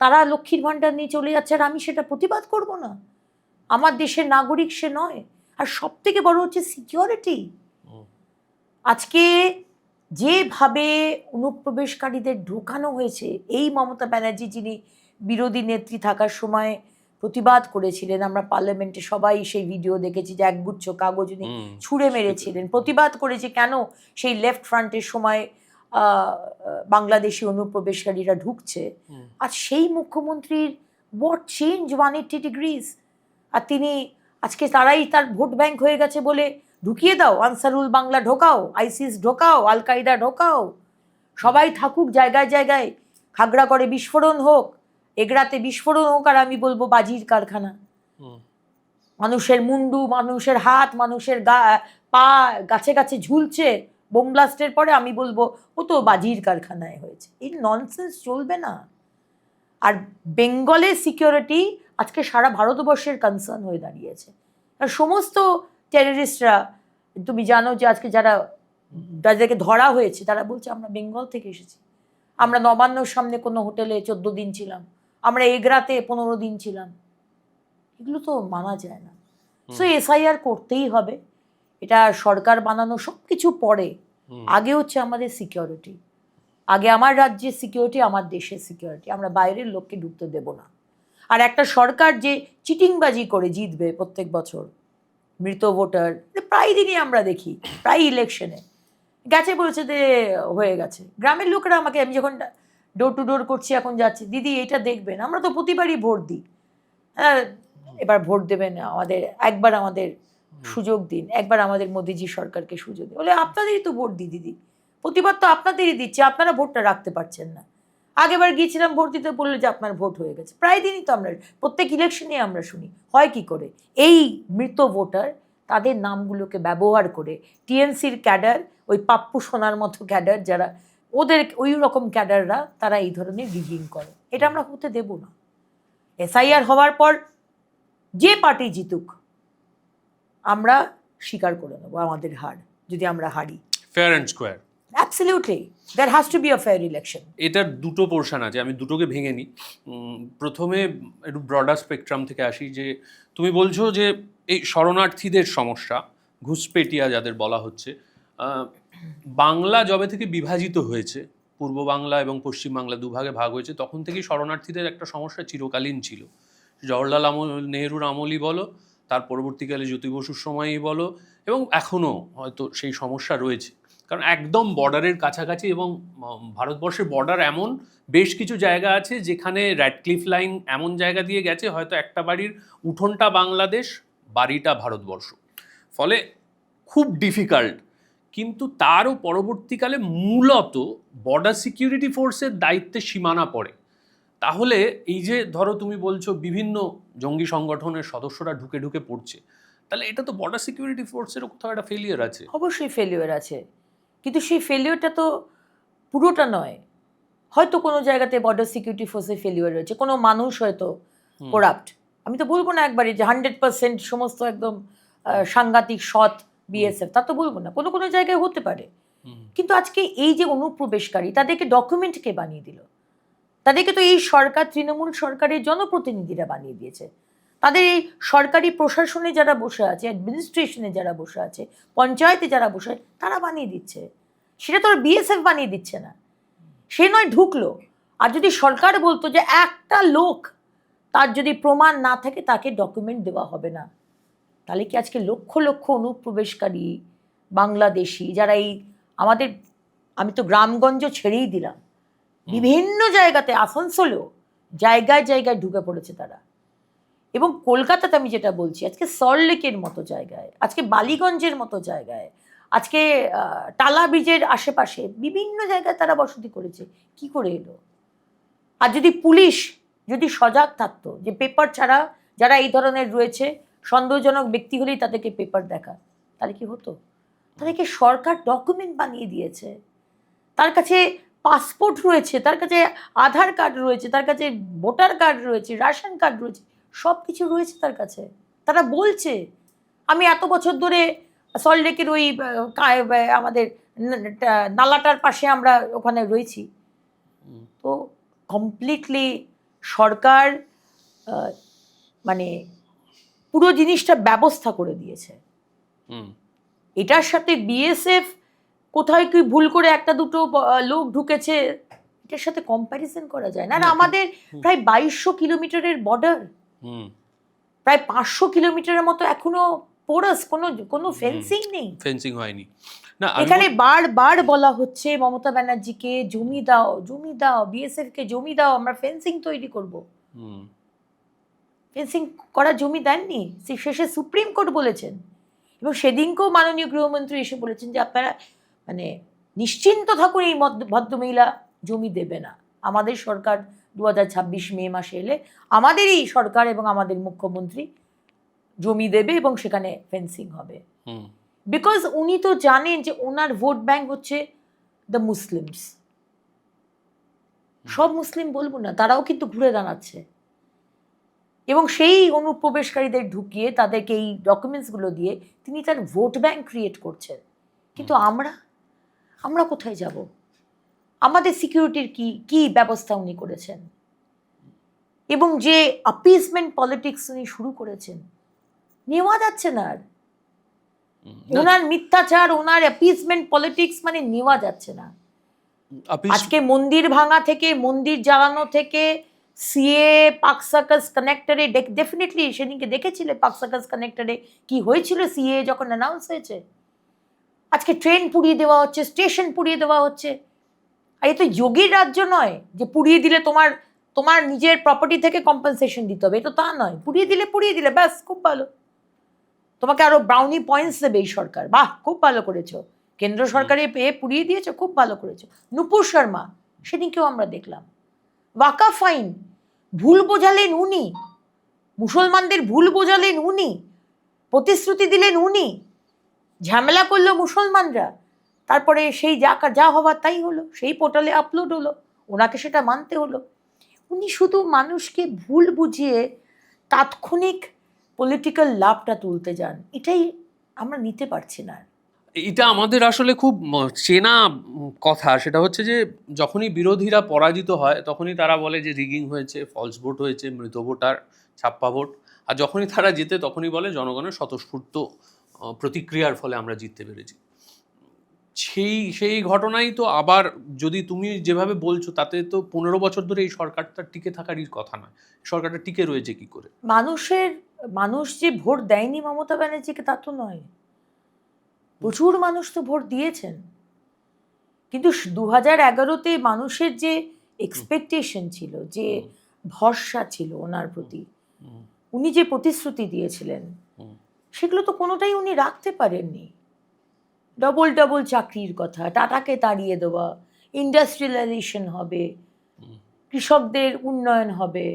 তারা লক্ষ্মীর ভাণ্ডার নিয়ে চলে যাচ্ছে, আর আমি সেটা প্রতিবাদ করব না? আমার দেশের নাগরিক সে নয়? আর সব থেকে বড় হচ্ছে সিকিউরিটি। আজকে যেভাবে অনুপ্রবেশকারীদের ঢোকানো হয়েছে, এই মমতা ব্যানার্জি যিনি বিরোধী নেত্রী থাকার সময় প্রতিবাদ করেছিলেন, আমরা পার্লামেন্টে সবাই সেই ভিডিও দেখেছি, যে একগুচ্ছ কাগজ উনি ছুঁড়ে মেরেছিলেন, প্রতিবাদ করেছে কেন সেই লেফট ফ্রন্টের সময় বাংলাদেশি অনুপ্রবেশকারীরা ঢুকছে। আর সেই মুখ্যমন্ত্রীর হোয়াট চেঞ্জ 180 ডিগ্রিজ। আর তিনি আজকে তারাই তার ভোট ব্যাংক হয়ে গেছে বলে ঢুকিয়ে দাও, আনসারুল বাংলা ঢোকাও, আইসিস ঢোকাও, আল কায়দা ঢোকাও, সবাই থাকুক জায়গায় জায়গায়, খাগড়াগড়ে বিস্ফোরণ হোক, এগরাতে বিস্ফোরণ হোক, আর আমি বলবো বাজির কারখানা। মানুষের মুন্ডু, মানুষের হাত, মানুষের পা গাছে গাছে ঝুলছে বোম ব্লাস্টের পরে, আমি বলবো ও তো বাজির কারখানায় হয়েছে। এই ননসেন্স চলবে না। আর বেঙ্গলের সিকিউরিটি আজকে সারা ভারতবর্ষের কনসার্ন হয়ে দাঁড়িয়েছে। আর সমস্ত টেররিস্টরা, তুমি জানো যে আজকে যাদেরকে ধরা হয়েছে তারা বলছে আমরা বেঙ্গল থেকে এসেছি, আমরা নবান্নর সামনে কোনো হোটেলে 14 দিন ছিলাম, আমরা এগরাতে 15 দিন ছিলাম। এগুলো তো মানা যায় না। সো এসআইআর করতেই হবে, এটা সরকার বানানো সব কিছু পরে, আগে হচ্ছে আমাদের সিকিউরিটি, আগে আমার রাজ্যের সিকিউরিটি, আমার দেশের সিকিউরিটি। আমরা বাইরের লোককে ঢুকতে দেব না। আর একটা সরকার যে চিটিংবাজি করে জিতবে প্রত্যেক বছর, মৃত ভোটার প্রায় দিনই আমরা দেখি, প্রায় ইলেকশনে গেছে বলছে যে হয়ে গেছে। গ্রামের লোকেরা আমাকে, আমি যখন ডোর টু ডোর করছি এখন যাচ্ছি, দিদি এটা দেখবেন, আমরা তো প্রতিবারই ভোট দিই, হ্যাঁ এবার ভোট দেবেন, আমাদের একবার আমাদের সুযোগ দিন, একবার আমাদের মোদিজি সরকারকে সুযোগ দিন। বলে আপনাদেরই তো ভোট দিই দিদি, প্রতিবার তো আপনাদেরই দিচ্ছে, আপনারা ভোটটা রাখতে পারছেন না। আগেবার গিয়েছিলাম ভোট দিতে, বললো যে আপনার ভোট হয়ে গেছে। প্রায় দিনই তো আমরা প্রত্যেক ইলেকশনে আমরা শুনি। হয় কি করে? এই মৃত ভোটার তাদের নামগুলোকে ব্যবহার করে টিএমসির ক্যাডার, ওই পাপ্পু সোনার মতো ক্যাডার যারা, ওদের ওই রকম ক্যাডাররা তারা এই ধরনের রিগিং করে। এটা আমরা হতে দেব না। এসআইআর হওয়ার পর যে পার্টি জিতুক আমরা স্বীকার করে নেবো আমাদের হার, যদি আমরা হারি। Fair and square, absolutely there has to be a fair election. এটার দুটো পোর্শন আছে, আমি দুটোকে ভেঙে নিই। প্রথমে একটু ব্রডার স্পেকট্রাম থেকে আসি, যে তুমি বলছো যে এই শরণার্থীদের সমস্যা, ঘুষপেটিয়া যাদের বলা হচ্ছে, বাংলা যবে থেকে বিভাজিত হয়েছে, পূর্ব বাংলা এবং পশ্চিম বাংলা দুভাগে ভাগ হয়েছে, তখন থেকেই শরণার্থীদের একটা সমস্যা চিরকালীন ছিল। জওহরলাল নেহরুর আমলই বলো, তার পরবর্তীকালে জ্যোতি বসুর সময়ই বলো, এবং এখনও হয়তো সেই সমস্যা রয়েছে। কারণ একদম বর্ডারের কাছাকাছি, এবং ভারতবর্ষের বর্ডার এমন বেশ কিছু জায়গা আছে যেখানে র্যাডক্লিফ লাইন এমন জায়গা দিয়ে গেছে, হয়তো একটা বাড়ির উঠোনটা বাংলাদেশ, বাড়িটা ভারতবর্ষ। ফলে খুব ডিফিকাল্ট। কিন্তু তারও পরবর্তীকালে মূলত বর্ডার সিকিউরিটি ফোর্সের দায়িত্বে সীমানা পড়ে। তাহলে এই যে ধরো তুমি বলছো বিভিন্ন জঙ্গি সংগঠনের সদস্যরা ঢুকে ঢুকে পড়ছে, তাহলে এটা তো বর্ডার সিকিউরিটি ফোর্সেরও কোথাও একটা ফেলিয়ার আছে। অবশ্যই ফেলিওর আছে, কিন্তু সেই ফেলিওরটা তো পুরোটা নয়। হয়তো কোনো জায়গাতে বর্ডার সিকিউরিটি ফোর্সের ফেলিওর রয়েছে, কোনো মানুষ হয়তো করাপ্ট। আমি তো বলবো না একবারে যে 100% সমস্ত একদম সাংঘাতিক সৎ বিএসএফ, তা তো বলবো না, কোনো কোনো জায়গায় হতে পারে। কিন্তু আজকে এই যে অনুপ্রবেশকারী, তাদেরকে ডকুমেন্ট কে বানিয়ে দিল? তাদেরকে তো এই সরকার, তৃণমূল সরকারের জনপ্রতিনিধিরা বানিয়ে দিয়েছে। তাদের এই সরকারি প্রশাসনে যারা বসে আছে, অ্যাডমিনিস্ট্রেশনে যারা বসে আছে, পঞ্চায়েতে যারা বসে, তারা বানিয়ে দিচ্ছে। সেটা তো আর বিএসএফ বানিয়ে দিচ্ছে না। সে নয় ঢুকলো, আর যদি সরকার বলতো যে একটা লোক তার যদি প্রমাণ না থাকে তাকে ডকুমেন্ট দেওয়া হবে না, তাহলে কি আজকে লক্ষ লক্ষ অনুপ্রবেশকারী বাংলাদেশি যারা এই আমাদের, আমি তো গ্রামগঞ্জ ছেড়েই দিলাম, বিভিন্ন জায়গাতে, আসানসোলেও জায়গায় জায়গায় ঢুকে পড়েছে তারা। এবং কলকাতাতে আমি যেটা বলছি, আজকে সল্টলেকের মতো জায়গায়, আজকে বালিগঞ্জের মতো জায়গায়, আজকে টালা ব্রিজের আশেপাশে বিভিন্ন জায়গায় তারা বসতি করেছে। কি করে এলো? আর যদি পুলিশ যদি সজাগ থাকতো যে পেপার ছাড়া যারা এই ধরনের রয়েছে, সন্দেহজনক ব্যক্তি হলেই তাদেরকে পেপার দেখা, তাহলে কি হতো? তাদেরকে সরকার ডকুমেন্ট বানিয়ে দিয়েছে। তার কাছে পাসপোর্ট রয়েছে, তার কাছে আধার কার্ড রয়েছে, তার কাছে ভোটার কার্ড রয়েছে, রেশন কার্ড রয়েছে, সব কিছু রয়েছে তার কাছে। তারা বলছে আমি এত বছর ধরে সল্টলেকের ওই আমাদের নালাটার পাশে আমরা ওখানে রয়েছি। তো কমপ্লিটলি সরকার মানে পুরো জিনিসটা ব্যবস্থা করে দিয়েছে। এটার সাথে বিএসএফ কোথায় কি ভুল করে একটা দুটো লোক ঢুকেছে, এটার সাথে কম্প্যারিজন করা যায় না। আমাদের প্রায় 2200 কিলোমিটারের বর্ডার, প্রায় 500 কিলোমিটারের মতো এখনো পোরাস, কোনো ফেন্সিং নেই, ফেন্সিং হয়নি না। এখানে বারবার বলা হচ্ছে মমতা ব্যানার্জিকে জমি দাও, জমি দাও, বিএসএফ কে জমি দাও, আমরা ফেন্সিং তৈরি করব। ফেন্সিং করা জমি দেননি, শেষে সুপ্রিম কোর্ট বলেছেন। এবং সেদিনকেও মাননীয় গৃহমন্ত্রী এসে বলেছেন যে আপনারা মানে নিশ্চিন্ত থাকুন, এই ভদ্রমহিলা জমি দেবে না। আমাদের সরকার 2026 মে মাসে এলে আমাদেরই সরকার এবং আমাদের মুখ্যমন্ত্রী জমি দেবে এবং সেখানে ফেন্সিং হবে। বিকজ উনি তো জানেন যে ওনার ভোট ব্যাংক হচ্ছে দ্য মুসলিমস। সব মুসলিম বলবো না, তারাও কিন্তু ঘুরে দাঁড়াচ্ছে এবং সেই অনুপ্রবেশকারীদের ঢুকিয়ে তাদেরকে এই ডকুমেন্টসগুলো দিয়ে তিনি তার ভোট ব্যাংক ক্রিয়েট করছেন। কিন্তু আমরা কোথায় যাব? আমাদের সিকিউরিটির কি ব্যবস্থা উনি করেছেন এবং যে অ্যাপিজমেন্ট পলিটিক্স উনি শুরু করেছেন, নেওয়া যাচ্ছে না আর। ওনার মিথ্যাচার, ওনার অ্যাপিসমেন্ট পলিটিক্স মানে নেওয়া যাচ্ছে না। আজকে মন্দির ভাঙা থেকে, মন্দির জ্বালানো থেকে, সিএ পাক সার্কাস কানেক্টরে, ডেফিনেটলি সেদিনকে দেখেছিলে পাক সার্কাস কানেক্টরে কি হয়েছিল সিএ যখন অ্যানাউন্স হয়েছে। আজকে ট্রেন পুড়িয়ে দেওয়া হচ্ছে, স্টেশন পুড়িয়ে দেওয়া হচ্ছে। আর এ তো যোগীর রাজ্য নয় যে পুড়িয়ে দিলে তোমার নিজের প্রপার্টি থেকে কম্পেনসেশন দিতে হবে, এটা তা নয়। পুড়িয়ে দিলে ব্যাস, খুব ভালো, তোমাকে আরো ব্রাউনি পয়েন্টস দেবে এই সরকার, বাহ খুব ভালো করেছো। কেন্দ্র সরকারে পেয়ে পুড়িয়ে দিয়েছো, খুব ভালো করেছো। নুপুর শর্মা সেদিনকেও আমরা দেখলাম, ওয়াকাফ আইন ভুল বোঝালেন উনি, মুসলমানদের ভুল বোঝালেন উনি, প্রতিশ্রুতি দিলেন উনি, ঝামেলা করলো মুসলমানরা, তারপরে সেই যা হওয়ার তাই হলো, সেই পোর্টালে আপলোড হলো, ওনাকে সেটা মানতে হলো। উনি শুধু মানুষকে ভুল বুঝিয়ে তাৎক্ষণিক পলিটিক্যাল লাভটা তুলতে যান, এটাই আমরা নিতে পারছি না। এটা আমাদের আসলে খুব চেনা কথা, সেটা হচ্ছে যে যখনই বিরোধীরা পরাজিত হয় তখনই তারা বলে যে রিগিং হয়েছে, ফলস ভোট হয়েছে, মৃত ভোটার, ছাপ্পা ভোট। আর যখনই তারা জিতে তখনই বলে জনগণের স্বতঃস্ফূর্ত প্রতিক্রিয়ার ফলে আমরা জিততে পেরেছি। সেই ঘটনাই তো আবার, যদি তুমি যেভাবে বলছো তাতে তো 15 বছর ধরে এই সরকারটা টিকে থাকারই কথা নয়। সরকারটা টিকে রয়েছে কি করে? মানুষ যে ভোট দেয়নি মমতা ব্যানার্জিকে তা তো নয়, প্রচুর মানুষ তো ভোট দিয়েছেন। কিন্তু 2011-তে মানুষের যে এক্সপেকটেশন ছিল, যে ভরসা ছিল ওনার প্রতি, উনি যে প্রতিশ্রুতি দিয়েছিলেন, সেগুলো তো কোনোটাই উনি রাখতে পারেননি। ডবল চাকরির কথা, টাটাকে তাড়িয়ে দেওয়া, ইন্ডাস্ট্রিয়ালাইজেশন হবে, কৃষকদের উন্নয়ন হবে,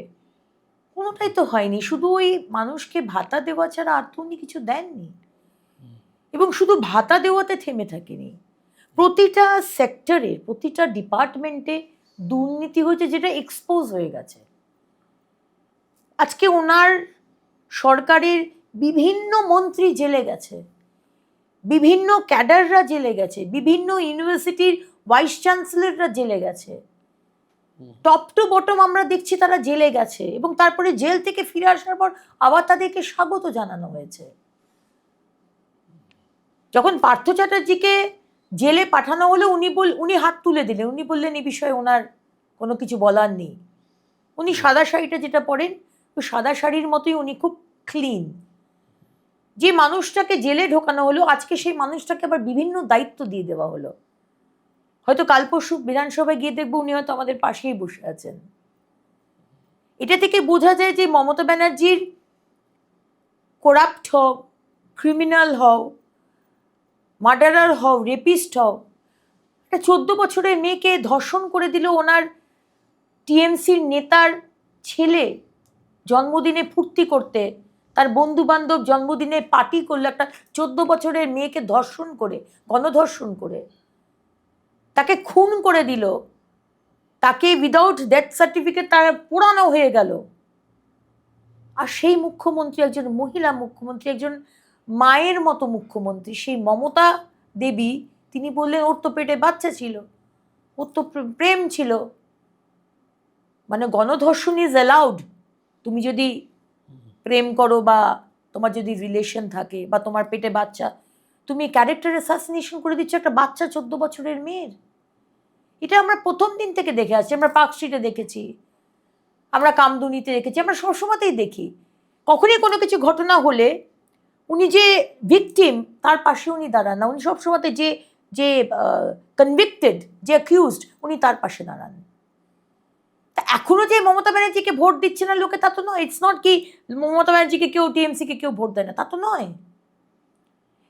কোনোটাই তো হয়নি। শুধু ওই মানুষকে ভাতা দেওয়া ছাড়া আর তো উনি কিছু দেননি। এবং শুধু ভাতা দেওয়াতে থেমে থাকেনি, প্রতিটা সেক্টরে, প্রতিটা ডিপার্টমেন্টে দুর্নীতি হয়েছে, যেটা এক্সপোজ হয়ে গেছে। আজকে ওনার সরকারের বিভিন্ন মন্ত্রী জেলে গেছে, বিভিন্ন ক্যাডাররা জেলে গেছে, বিভিন্ন ইউনিভার্সিটির ভাইস চ্যান্সেলররা জেলে গেছে, টপ টু বটম আমরা দেখছি তারা জেলে গেছে। এবং তারপরে জেল থেকে ফিরে আসার পর আবার তাদেরকে স্বাগত জানানো হয়েছে। যখন পার্থ চ্যাটার্জিকে জেলে পাঠানো হলো, উনি হাত তুলে দিলেন, উনি বললেন এই বিষয়ে ওনার কোনো কিছু বলার নেই। উনি সাদা শাড়িটা যেটা পরেন, ওই সাদা শাড়ির মতোই উনি খুব ক্লিন। যে মানুষটাকে জেলে ঢোকানো হলো, আজকে সেই মানুষটাকে আবার বিভিন্ন দায়িত্ব দিয়ে দেওয়া হলো। হয়তো কাল পরশু বিধানসভায় গিয়ে দেখবো উনি হয়তো আমাদের পাশেই বসে আছেন। এটা থেকে বোঝা যায় যে মমতা ব্যানার্জির করাপ্ট হও, ক্রিমিনাল হও, মার্ডারার হও, রেপিস্ট হও, একটা 14 বছরের মেয়েকে ধর্ষণ করে দিল ওনার টিএমসির নেতার ছেলে জন্মদিনে ফুর্তি করতে, তার বন্ধু বান্ধব জন্মদিনে পার্টি করলো, একটা 14 বছরের মেয়েকে ধর্ষণ করে, গণধর্ষণ করে, তাকে খুন করে দিল, তাকে উইদাউট ডেথ সার্টিফিকেট তার পোড়ানো হয়ে গেল। আর সেই মুখ্যমন্ত্রী, একজন মহিলা মুখ্যমন্ত্রী, একজন মায়ের মতো মুখ্যমন্ত্রী, সেই মমতা দেবী, তিনি বললেন ওর তো পেটে বাচ্চা ছিল, ওর তো প্রেম ছিল। মানে গণধর্ষণ ইজ অ্যালাউড। তুমি যদি প্রেম করো বা তোমার যদি রিলেশন থাকে বা তোমার পেটে বাচ্চা, তুমি ক্যারেক্টার অ্যাসাসিনেশন করে দিচ্ছ একটা বাচ্চা 14 বছরের মেয়ের। এটা আমরা প্রথম দিন থেকে দেখে আসছি। আমরা পার্ক স্ট্রিটে দেখেছি, আমরা কামদুনিতে দেখেছি, আমরা সবসময়তেই দেখি। কখনই কোনো কিছু ঘটনা হলে উনি যে ভিকটিম তার পাশে উনি দাঁড়ান না, উনি সবসময়তে যে কনভিক্টেড, যে অ্যাকিউজড, উনি তার পাশে দাঁড়ান। তা এখনো যে মমতা ব্যানার্জিকে ভোট দিচ্ছে না লোকে, তা তো নয়। ইটস নট কি মমতা ব্যানার্জিকে কেউ, টিএমসিকে কেউ ভোট দেয় না, তা তো নয়।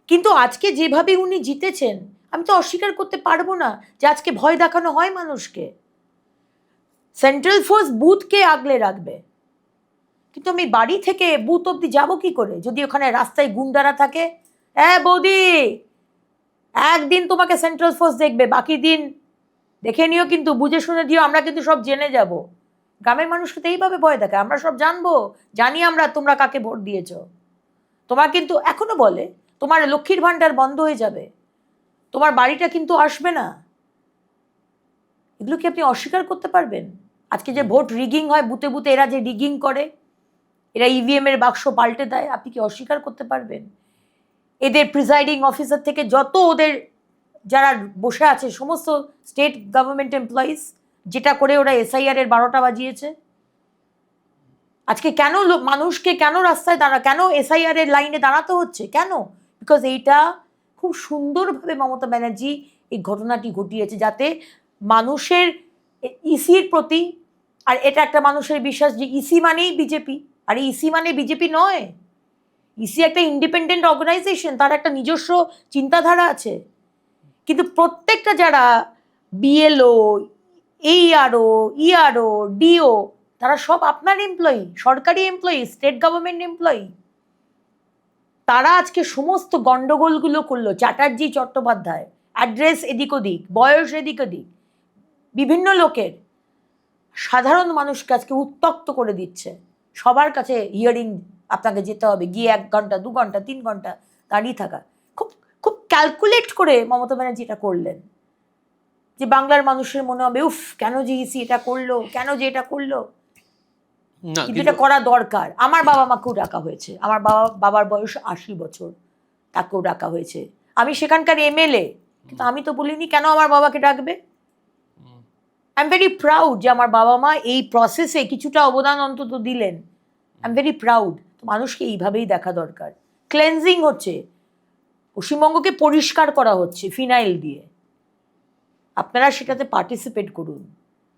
কিন্তু আজকে যেভাবে উনি জিতেছেন, আমি তো অস্বীকার করতে পারবো না যে আজকে ভয় দেখানো হয় মানুষকে। সেন্ট্রাল ফোর্স বুথকে আগলে রাখবে, কিন্তু আমি বাড়ি থেকে বুথ অব্দি যাবো কি করে যদি ওখানে রাস্তায় গুন্ডারা থাকে? বৌদি, একদিন তোমাকে সেন্ট্রাল ফোর্স দেখবে, বাকি দিন দেখে নিও, কিন্তু বুঝে শুনে দিও, আমরা কিন্তু সব জেনে যাব। গ্রামের মানুষকে তো এইভাবে ভয় দেখায়, আমরা সব জানবো, জানি আমরা তোমরা কাকে ভোট দিয়েছ। তোমার কিন্তু এখনো বলে তোমার লক্ষ্মীর ভাণ্ডার বন্ধ হয়ে যাবে, তোমার বাড়িটা কিন্তু আসবে না। এগুলো কি আপনি অস্বীকার করতে পারবেন? আজকে যে ভোট রিগিং হয় বুথে বুথে, এরা যে রিগিং করে, এরা ইভিএম এর বাক্স পাল্টে দেয়, আপনি কি অস্বীকার করতে পারবেন? এদের প্রিজাইডিং অফিসার থেকে যত ওদের যারা বসে আছে সমস্ত স্টেট গভর্নমেন্ট এমপ্লয়িজ, যেটা করে ওরা এসআইআর এর 12টা বাজিয়েছে। আজকে কেন মানুষকে কেন রাস্তায় কেন এসআইআর এর লাইনে দাঁড়াতে হচ্ছে, কেন? বিকজ এইটা খুব সুন্দরভাবে মমতা ব্যানার্জি এই ঘটনাটি ঘটিয়েছে, যাতে মানুষের ইসির প্রতি, আর এটা একটা মানুষের বিশ্বাস যে ইসি মানেই বিজেপি, আর ইসি মানে বিজেপি নয়। ইসি একটা ইন্ডিপেন্ডেন্ট অর্গানাইজেশন, তার একটা নিজস্ব চিন্তাধারা আছে। কিন্তু প্রত্যেকটা যারা বিএলও, এইআরও, ইআরও, ডিও, তারা সব আপনার এমপ্লয়ি, সরকারি এমপ্লয়ি, স্টেট গভর্নমেন্ট এমপ্লয়ি। তারা আজকে সমস্ত গন্ডগোলগুলো করলো। চ্যাটার্জি চট্টোপাধ্যায়, অ্যাড্রেস এদিক ওদিক, বয়স এদিক ওদিক, বিভিন্ন লোকের, সাধারণ মানুষকে আজকে উত্তক্ত করে দিচ্ছে। সবার কাছে হিয়ারিং আপনাকে যেতে হবে, গিয়ে 1 ঘন্টা 2 ঘন্টা 3 ঘন্টা দাঁড়িয়ে থাকা। খুব খুব ক্যালকুলেট করে মমতা ব্যানার্জি এটা করলেন, যে বাংলার মানুষের মনে হবে উফ কেন যে ইসি এটা করলো, কেন যে এটা করলো। কিন্তু এটা করা দরকার। আমার বাবা মাকেও ডাকা হয়েছে, আমার বাবার বয়স 80 বছর, তাকেও ডাকা হয়েছে। আমি সেখানকার এমএলএ, কিন্তু আমি তো বলিনি কেন আমার বাবাকে ডাকবে। আই এম ভেরি প্রাউড যে আমার বাবা মা এই প্রসেসে কিছুটা অবদান অন্তত দিলেন। I am very proud. তো মানুষকে এইভাবেই দেখা দরকার। ক্লেনজিং হচ্ছে, পশ্চিমবঙ্গকে পরিষ্কার করা হচ্ছে ফিনাইল দিয়ে। আপনারা সেটাতে পার্টিসিপেট করুন।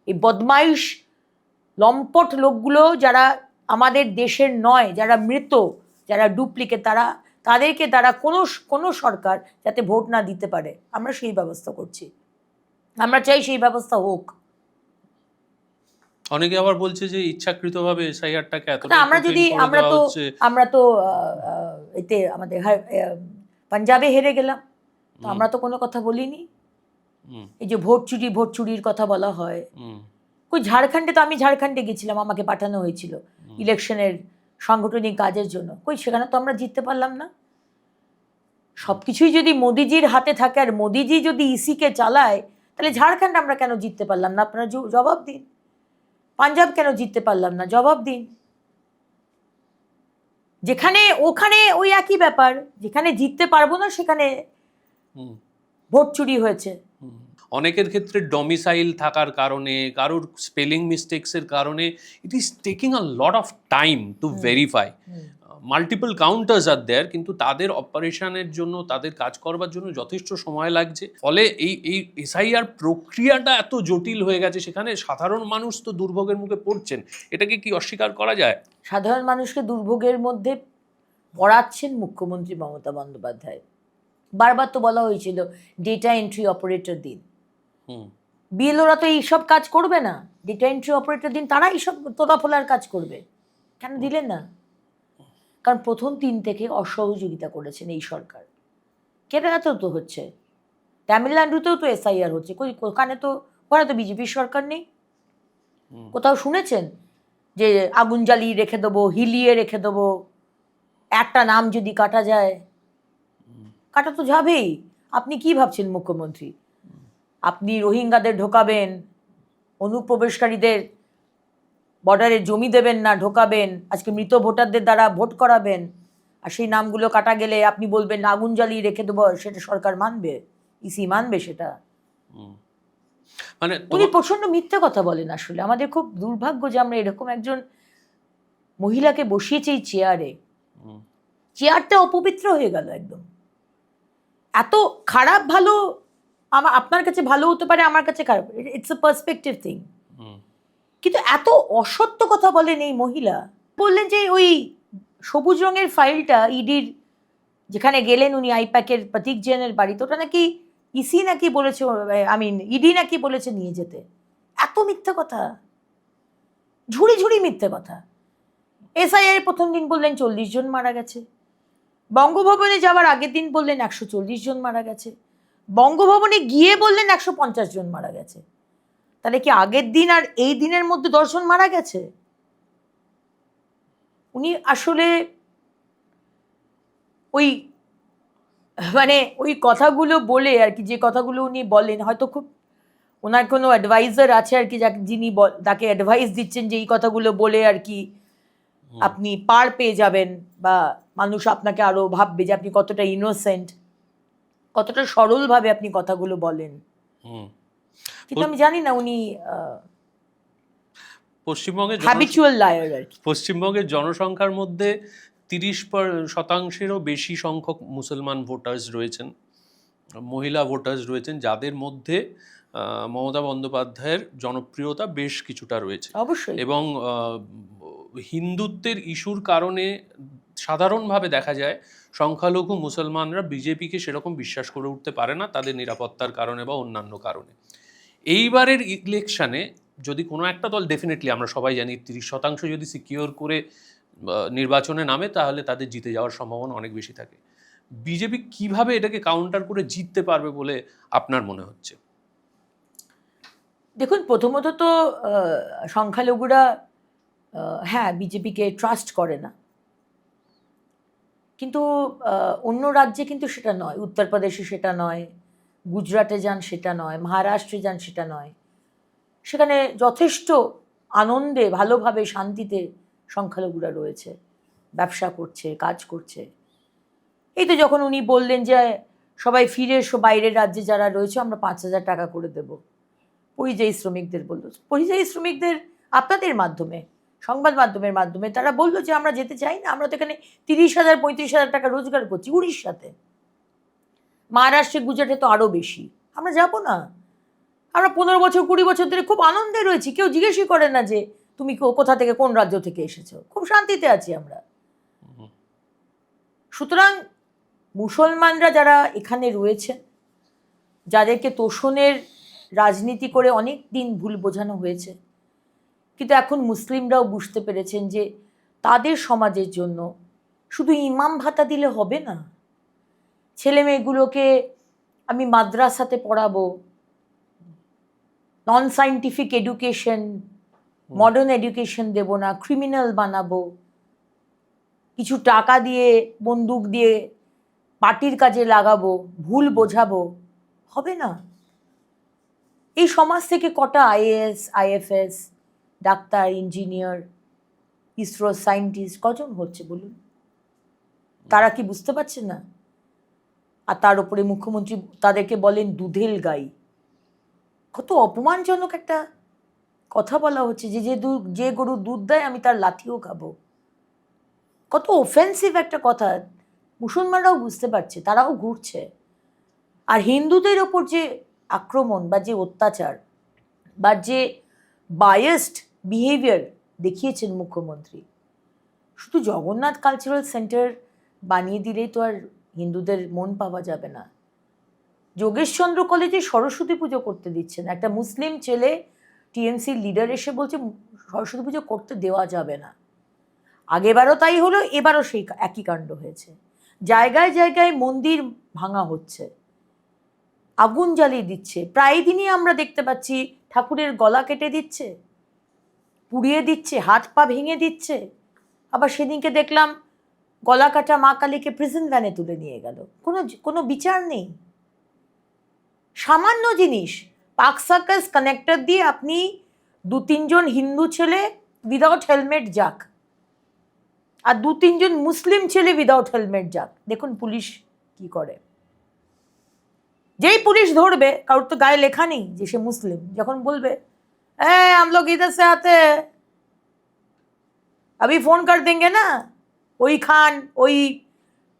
এই বদমাইশ লম্পট লোকগুলো যারা আমাদের দেশের নয়, যারা মৃত, যারা ডুপ্লিকেট, তাদেরকে কোনো সরকার যাতে ভোট না দিতে পারে, আমরা সেই ব্যবস্থা করছি। আমরা চাই সেই ব্যবস্থা হোক। অনেকে আবার বলছে যে ইচ্ছাকৃতভাবে এসআইআরটাকে এত আমরা তো এতে আমাদের পাঞ্জাবে হেরে গেলাম, তো আমরা তো কোনো কথা বলিনি। এই যে ভোট চুরির কথা বলা হয়, কই ঝাড়খণ্ডে, তো আমি ঝাড়খণ্ডে গেছিলাম, আমাকে পাঠানো হয়েছিল ইলেকশনের সাংগঠনিক কাজের জন্য। কই সেখানে তো আমরা জিততে পারলাম না। সবকিছুই যদি মোদিজির হাতে থাকে, আর মোদিজি যদি ইসিকে চালায়, তাহলে ঝাড়খণ্ড আমরা কেন জিততে পারলাম না? আপনারা জবাব দিন। পাঞ্জাব কেন জিততে পারলাম না? জবাব দিন। ওখানে ওই একই ব্যাপার, যেখানে জিততে পারবো না সেখানে ভোট চুরি হয়েছে। অনেকের ক্ষেত্রে ডমিসাইল থাকার কারণে, কারোর স্পেলিং মিস্টেক্সের কারণে it is taking a lot of time to verify. Multiple counters are there, কিন্তু তাদের অপারেশনের জন্য, তাদের কাজ করবার জন্য যথেষ্ট সময় লাগছে। ফলে এই এসআইআর প্রক্রিয়াটা এত জটিল হয়ে গেছে, সেখানে সাধারণ মানুষ তো দুর্ভোগের মুখে পড়ছেন। এটাকে কি অস্বীকার করা যায়? সাধারণ মানুষকে দুর্ভোগের মধ্যে পড়াচ্ছেন মুখ্যমন্ত্রী মমতা বন্দ্যোপাধ্যায়। বারবার তো বলা হয়েছিল ডেটা এন্ট্রি অপারেটর দিন। বিএলওরা তো এইসব কাজ করবে না, ডেটা এন্ট্রি অপারেটর দিন, তারা এইসব তোলাফোলার কাজ করবে। কেন দিলেন না? কারণ প্রথম 3 থেকে অসহযোগিতা করেছেন এই সরকার। কেরালাতেও তো হচ্ছে, তামিলনাড়ুতেও তো এসআইআর হচ্ছে। ওখানে তো বিজেপির সরকার নেই। কোথাও শুনেছেন যে আগুন জ্বালিয়ে রেখে দেবো, হিলিয়ে রেখে দেবো, একটা নাম যদি কাটা যায়? কাটা তো যাবেই। আপনি কি ভাবছেন মুখ্যমন্ত্রী? আপনি রোহিঙ্গাদের ঢোকাবেন, অনুপ্রবেশকারীদের বর্ডারে জমি দেবেন না, ঢোকাবেন, আজকে মৃত ভোটারদের দ্বারা ভোট করাবেন, আর সেই নামগুলো কাটা গেলে আপনি বলবেন আগুন জ্বালিয়ে রেখে দেবো? সেটা সরকার মানবে? ইসি মানবে সেটা? মানে উনি প্রচন্ড মিথ্যে কথা বলেন। আসলে আমাদের খুব দুর্ভাগ্য যে আমরা এরকম একজন মহিলাকে বসিয়েছি এই চেয়ারে। চেয়ারটা অপবিত্র হয়ে গেল একদম। এত খারাপ ভালো, আপনার কাছে ভালো হতে পারে, আমার কাছে খারাপ, ইটস এ পার্সপেক্টিভ থিং। কিন্তু এত অসত্য কথা বলেন এই মহিলা। বললেন যে ওই সবুজ রঙের ফাইলটা ইডির, যেখানে গেলেন উনি আইপ্যাকের প্রতীক জৈনের বাড়িতে, ওটা নাকি ইসি নাকি বলেছে, ইডি নাকি বলেছে নিয়ে যেতে। এত মিথ্যে কথা, ঝুড়ি মিথ্যে কথা। এসআইআর প্রথম দিন বললেন 40 জন মারা গেছে, বঙ্গভবনে যাওয়ার আগের দিন বললেন 140 জন মারা গেছে, বঙ্গভবনে গিয়ে বললেন 150 জন মারা গেছে। তাহলে কি আগের দিন আর এই দিনের মধ্যে 10 জন মারা গেছে? উনি আসলে ওই কথাগুলো বলে আর কি, যে কথাগুলো উনি বলেন, হয়তো খুব ওনার কোনো অ্যাডভাইজার আছে আর কি, যিনি তাকে অ্যাডভাইস দিচ্ছেন যে এই কথাগুলো বলে আর কি আপনি পার পেয়ে যাবেন বা মানুষ আপনাকে আরো ভাববে যে আপনি কতটা ইনোসেন্ট, কতটা সরলভাবে আপনি কথাগুলো বলেন। কিন্তু আমি জানি না উনি হ্যাবিচুয়াল লায়ার আর কি। পশ্চিমবঙ্গের জনসংখ্যার মধ্যে 30%-এরও বেশি সংখ্যক মুসলমান ভোটার্স রয়েছেন, মহিলা ভোটার্স রয়েছেন, যাদের মধ্যে মমতা বন্দ্যোপাধ্যায়ের জনপ্রিয়তা বেশ কিছুটা রয়েছে। অবশ্যই। এবং হিন্দুত্বের ইস্যুর কারণে সাধারণভাবে দেখা যায় সংখ্যালঘু মুসলমানরা বিজেপিকে সেরকম বিশ্বাস করে উঠতে পারে না, তাদের নিরাপত্তার কারণে বা অন্যান্য কারণে। এইবারের ইলেকশনে যদি কোনো একটা দল, ডেফিনেটলি আমরা সবাই জানি 30% যদি সিকিওর করে নির্বাচনে নামে তাহলে তাদের জিতে যাওয়ার সম্ভাবনা অনেক বেশি থাকে। বিজেপি কিভাবে এটাকে কাউন্টার করে জিততে পারবে বলে আপনার মনে হচ্ছে? দেখুন, প্রথমত তো সংখ্যালঘুরা হ্যাঁ বিজেপিকে ট্রাস্ট করে না, কিন্তু অন্য রাজ্যে কিন্তু সেটা নয়। উত্তরপ্রদেশে সেটা নয়, গুজরাটে যান সেটা নয়, মহারাষ্ট্রে যান সেটা নয়। সেখানে যথেষ্ট আনন্দে, ভালোভাবে, শান্তিতে সংখ্যালঘুরা রয়েছে, ব্যবসা করছে, কাজ করছে। এই তো যখন উনি বললেন যে সবাই ফিরে এসো, বাইরের রাজ্যে যারা রয়েছে আমরা 5,000 টাকা করে দেব পরিযায়ী শ্রমিকদের, বললো পরিযায়ী শ্রমিকদের আপনাদের মাধ্যমে, সংবাদ মাধ্যমের মাধ্যমে তারা বললো যে আমরা যেতে চাই না, আমরা তো এখানে 30,000 35,000 টাকা রোজগার করছি উড়িষ্যাতে, মহারাষ্ট্রে, গুজরাটে তো আরও বেশি, আমরা যাব না। আমরা 15 বছর 20 বছর ধরে খুব আনন্দে রয়েছি, কেউ জিজ্ঞেসই করে না যে তুমি কোথা থেকে, কোন রাজ্য থেকে এসেছো, খুব শান্তিতে আছি আমরা। সুতরাং মুসলমানরা যারা এখানে রয়েছেন, যাদেরকে তোষণের রাজনীতি করে অনেক দিন ভুল বোঝানো হয়েছে, কিন্তু এখন মুসলিমরাও বুঝতে পেরেছেন যে তাদের সমাজের জন্য শুধু ইমাম ভাতা দিলে হবে না। ছেলে মেয়েগুলোকে আমি মাদ্রাসাতে পড়াবো, নন সায়েন্টিফিক এডুকেশন, মডার্ন এডুকেশন দেব না, ক্রিমিনাল বানাবো, কিছু টাকা দিয়ে, বন্দুক দিয়ে পার্টির কাজে লাগাবো, ভুল বোঝাবো, হবে না। এই সমাজ থেকে কটা IAS, IFS, doctor, engineer, ISRO scientist কজন হচ্ছে বলুন? তারা কি বুঝতে পারছে না? আর তার উপরে মুখ্যমন্ত্রী তাদেরকে বলেন দুধেল গাই। কত অপমানজনক একটা কথা বলা হচ্ছে যে যে গরু দুধ দেয় আমি তার লাঠিও খাবো। কত অফেন্সিভ একটা কথা। মুসলমানরাও বুঝতে পারছে, তারাও ঘুরছে। আর হিন্দুদের ওপর যে আক্রমণ বা যে অত্যাচার বা যে বায়াসড বিহেভিয়ার দেখিয়েছেন মুখ্যমন্ত্রী, শুধু জগন্নাথ কালচারাল সেন্টার বানিয়ে দিলেই তো আর হিন্দুদের মন পাওয়া যাবে না। যোগেশচন্দ্র কলেজে সরস্বতী পুজো করতে দিচ্ছে না। একটা মুসলিম ছেলে, টিএমসির লিডার, এসে বলছে সরস্বতী পুজো করতে দেওয়া যাবে না। আগেবারও তাই হলো, এবারও সেই একই কাণ্ড হয়েছে। জায়গায় জায়গায় মন্দির ভাঙা হচ্ছে, আগুন জ্বালিয়ে দিচ্ছে। প্রায় দিনই আমরা দেখতে পাচ্ছি ঠাকুরের গলা কেটে দিচ্ছে, পুড়িয়ে দিচ্ছে, হাত পা ভেঙে দিচ্ছে। আবার সেদিনকে দেখলাম গলা কাটা মা কালীকে প্রিজন ভ্যানে তুলে নিয়ে গেল। কোনো বিচার নেই। সামান্য জিনিস, পাক সার্কাস কানেক্টর দিয়ে আপনি 2-3 জন হিন্দু ছেলে উইদাউট হেলমেট যাক, আর 2-3 জন মুসলিম ছেলে উইদাউট হেলমেট যাক, দেখুন পুলিশ কি করে। যেই পুলিশ ধরবে, কারোর তো গায়ে লেখা নেই যে সে মুসলিম, যখন বলবে हम लोग इधर से आते हैं, अभी फोन कर देंगे ना, ওই খান, ওই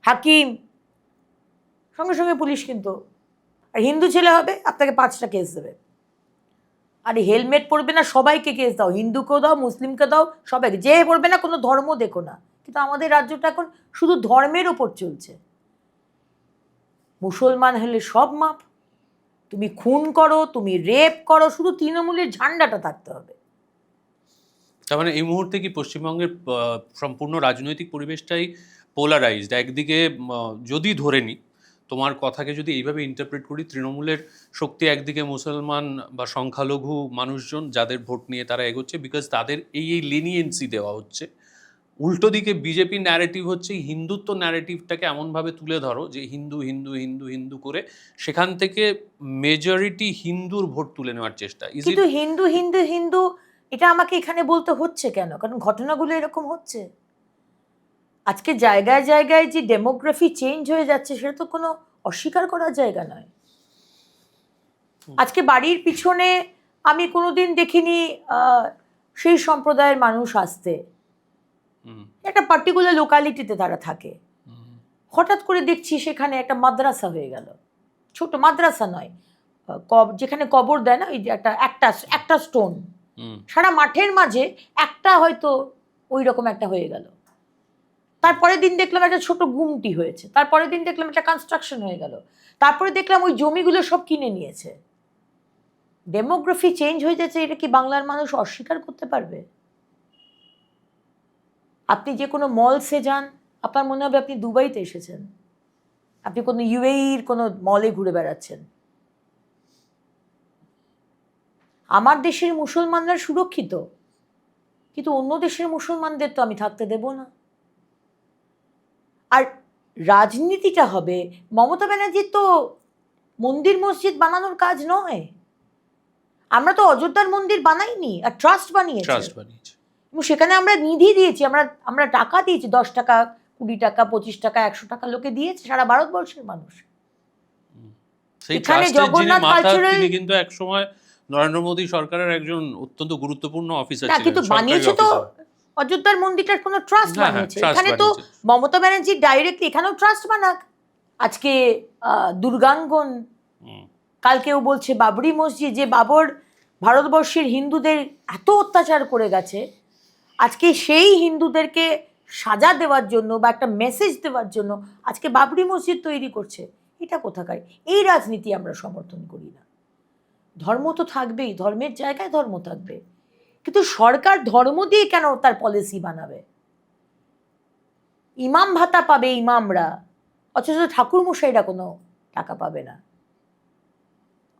হাকিম, সঙ্গে সঙ্গে পুলিশ কিন্তু। আর হিন্দু ছেলে হবে, আপনাকে 5টা কেস দেবে। আরে হেলমেট পরবে না সবাইকে কেস দাও, হিন্দুকেও দাও, মুসলিমকে দাও, সবাইকে। যে পড়বে না কোনো ধর্ম দেখো না। কিন্তু আমাদের রাজ্যটা এখন শুধু ধর্মের ওপর চলছে। মুসলমান হলে সব মাপ, তুমি খুন করো, তুমি রেপ করো, শুধু তৃণমূলের ঝান্ডাটা থাকতে হবে। তার মানে এই মুহূর্তে কি পশ্চিমবঙ্গের সম্পূর্ণ রাজনৈতিক পরিবেশটাই পোলারাইজড? একদিকে যদি ধরে নিই, তোমার কথাকে যদি এইভাবে ইন্টারপ্রেট করি, তৃণমূলের শক্তি একদিকে মুসলমান বা সংখ্যালঘু মানুষজন যাদের ভোট নিয়ে তারা এগোচ্ছে, বিকজ তাদের এই লিনিয়েন্সি দেওয়া হচ্ছে। উল্টো দিকে বিজেপির ন্যারেটিভ হচ্ছে হিন্দুত্ব ন্যারেটিভটাকে এমনভাবে তুলে ধরো যে হিন্দু হিন্দু হিন্দু হিন্দু করে সেখান থেকে মেজরিটি হিন্দুর ভোট তুলে নেওয়ার চেষ্টা। কিন্তু হিন্দু হিন্দু হিন্দু এটা আমাকে এখানে বলতে হচ্ছে কেন? কারণ ঘটনাগুলো এরকম হচ্ছে। আজকে জায়গায় জায়গায় যে ডেমোগ্রাফি চেঞ্জ হয়ে যাচ্ছে সেটা তো কোনো অস্বীকার করার জায়গা নয়। আজকে বাড়ির পিছনে আমি কোনোদিন দেখিনি সেই সম্প্রদায়ের মানুষ আসতে, একটা পার্টিকুলার লোকালিটিতে তারা থাকে, হঠাৎ করে দেখছি সেখানে একটা মাদ্রাসা হয়ে গেল। ছোট মাদ্রাসা নয়, যেখানে কবর দেয় না, ওই যে একটা স্টোন সারা মাঠের মাঝে একটা হয়তো ওই রকম একটা হয়ে গেল। তারপরের দিন দেখলাম একটা ছোট গুমটি হয়েছে, তারপরের দিন দেখলাম একটা কনস্ট্রাকশন হয়ে গেল, তারপরে দেখলাম ওই জমিগুলো সব কিনে নিয়েছে। ডেমোগ্রাফি চেঞ্জ হয়ে যাচ্ছে, এটা কি বাংলার মানুষ অস্বীকার করতে পারবে? আপনি যে কোনো মলসে যান, আপনার মনে হবে আপনি দুবাইতে এসেছেন, আপনি কোনো ইউএইর কোনো মলে ঘুরে বেড়াচ্ছেন। আমার দেশের মুসলমানরা সুরক্ষিত, কিন্তু অন্য দেশের মুসলমানদের তো আমি থাকতে দেব না। আর রাজনীতিটা হবে, মমতা ব্যানার্জির তো মন্দির মসজিদ বানানোর কাজ নয়। আমরা তো অযোধ্যার মন্দির বানাইনি, আর ট্রাস্ট বানিয়েছি, এবং সেখানে আমরা নিধি দিয়েছি, আমরা টাকা দিয়েছি, 10 টাকা, 20 টাকা, 25 টাকা, 100 টাকা লোকে দিয়েছে, সারা ভারতবর্ষের মানুষ। এখানে জগন্নাথ কালচারাল কিন্তু এক সময় নরেন্দ্র মোদী সরকারের একজন অত্যন্ত গুরুত্বপূর্ণ অফিসার ছিলেন, কিন্তু বানিয়েছে তো অযোধ্যার মন্দিরটার কোনো ট্রাস্ট বানিয়েছে। এখানে তো মমতা ব্যানার্জি ডাইরেক্টলি এখানেও ট্রাস্ট বানাক। আজকে দুর্গাঙ্গন, কালকেও বলছে বাবরি মসজিদ, যে বাবর ভারতবর্ষের হিন্দুদের এত অত্যাচার করে গেছে, আজকে সেই হিন্দুদেরকে সাজা দেওয়ার জন্য বা একটা মেসেজ দেওয়ার জন্য আজকে বাবরি মসজিদ তৈরি করছে। এটা কোথাকার? এই রাজনীতি আমরা সমর্থন করি না। ধর্ম তো থাকবেই, ধর্মের জায়গায় ধর্ম থাকবে, কিন্তু সরকার ধর্ম দিয়ে কেন তার পলিসি বানাবে? ইমাম ভাতা পাবে ইমামরা, অথচ ঠাকুরমশাইরা কোনো টাকা পাবে না।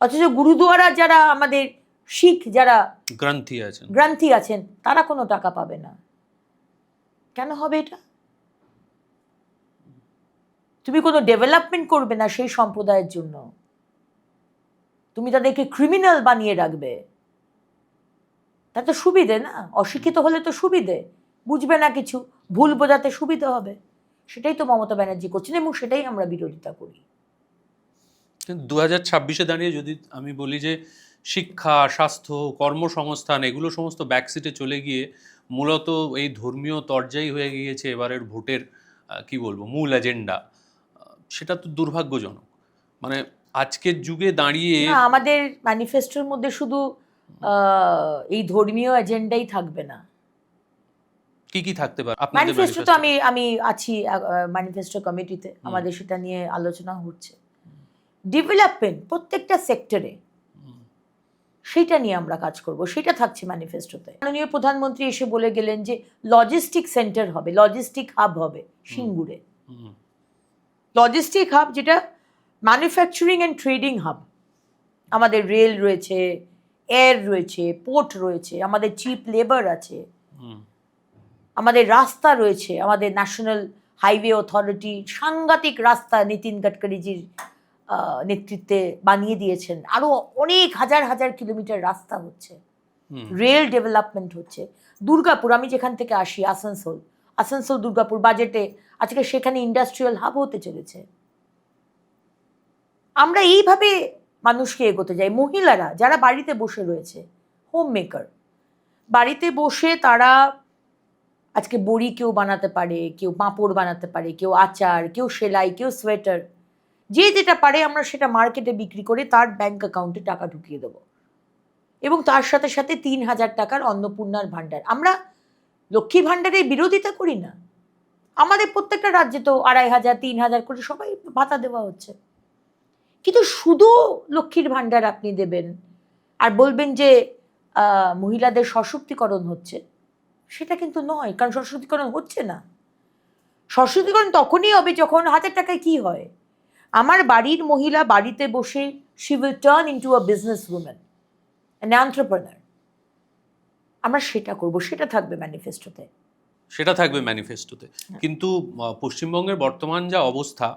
অথচ গুরুদুয়ারা যারা আমাদের শিখ যারা গ্রন্থি আছেন তারা কোনো টাকা পাবে না। কেন হবে এটা? তুমি কোনো ডেভেলপমেন্ট করবে না সেই সম্প্রদায়ের জন্য, তুমি তাদেরকে ক্রিমিনাল বানিয়ে রাখবে। তা তো সুবিধে না? অশিক্ষিত হলে তো সুবিধে, বুঝবে না কিছু, ভুল বোঝাতে সুবিধা হবে। সেটাই তো মমতা ব্যানার্জি করছেন, এবং সেটাই আমরা বিরোধিতা করি। 2026-এ দাঁড়িয়ে যদি আমি বলি যে শিক্ষা, স্বাস্থ্য, কর্মসংস্থান এগুলো সমস্ত ব্যাকসিটে চলে গিয়ে মূলত এই ধর্মীয় তরজাই হয়ে গিয়েছে এবারের ভোটের কি বলবো মূল এজেন্ডা, সেটা তো দুর্ভাগ্যজনক। মানে আজকের যুগে দাঁড়িয়ে আমাদের ম্যানিফেস্টোর মধ্যে শুধু এই ধর্মীয় এজেন্ডাই থাকবে না। কি কি থাকতে পারে আপনাদের ম্যানিফেস্টো? তো আমি আছি ম্যানিফেস্টো কমিটিতে, আমাদের সেটা নিয়ে আলোচনা হচ্ছে। ডেভেলপমেন্ট প্রত্যেকটা সেক্টরে, সেটা নিয়ে আমরা কাজ করব, সেটা থাকছে ম্যানিফেস্টোতে। মাননীয় প্রধানমন্ত্রী এসে বলে গেলেন যে লজিস্টিক সেন্টার হবে, লজিস্টিক হাব হবে সিঙ্গুরে। লজিস্টিক হাব যেটা ম্যানুফ্যাকচারিং অ্যান্ড ট্রেডিং হাব। আমাদের রেল রয়েছে, এয়ার রয়েছে, পোর্ট রয়েছে, আমাদের চিপ লেবার আছে, আমাদের রাস্তা রয়েছে, আমাদের ন্যাশনাল হাইওয়ে অথরিটি সাংঘাতিক রাস্তা নীতিন গাডকারিজির নেতৃত্বে বানিয়ে দিয়েছেন। আরো অনেক হাজার হাজার কিলোমিটার রাস্তা হচ্ছে, রেল ডেভেলপমেন্ট হচ্ছে। দুর্গাপুর, আমি যেখান থেকে আসি, আসানসোল দুর্গাপুর বাজেটে আজকে সেখানে ইন্ডাস্ট্রিয়াল হাব হতে চলেছে। আমরা এইভাবে মানুষকে এগোতে যাই। মহিলারা যারা বাড়িতে বসে রয়েছে, হোম মেকার, বাড়িতে বসে তারা আজকে বড়ি কেউ বানাতে পারে, কেউ পাঁপড় বানাতে পারে, কেউ আচার, কেউ সেলাই, কেউ সোয়েটার, যে যেটা পারে আমরা সেটা মার্কেটে বিক্রি করে তার ব্যাংক অ্যাকাউন্টে টাকা ঢুকিয়ে দেবো, এবং তার সাথে সাথে 3,000 টাকার অন্নপূর্ণার ভাণ্ডার। আমরা লক্ষ্মী ভাণ্ডারের বিরোধিতা করি না, আমাদের প্রত্যেকটা রাজ্যে তো 2,500, 3,000 করে সবাই ভাতা দেওয়া হচ্ছে। কিন্তু শুধু লক্ষ্মীর ভাণ্ডার আপনি দেবেন আর বলবেন যে মহিলাদের সশক্তিকরণ হচ্ছে, সেটা কিন্তু নয়। কারণ সশক্তিকরণ হচ্ছে না। সশক্তিকরণ তখনই হবে যখন হাতের টাকায় কি হয়। আমার বাড়ির মহিলা বাড়িতে বসে she will turn into a business woman, an entrepreneur। আমরা সেটা করব, সেটা থাকবে ম্যানিফেস্টোতে। কিন্তু পশ্চিমবঙ্গের বর্তমান যা অবস্থা,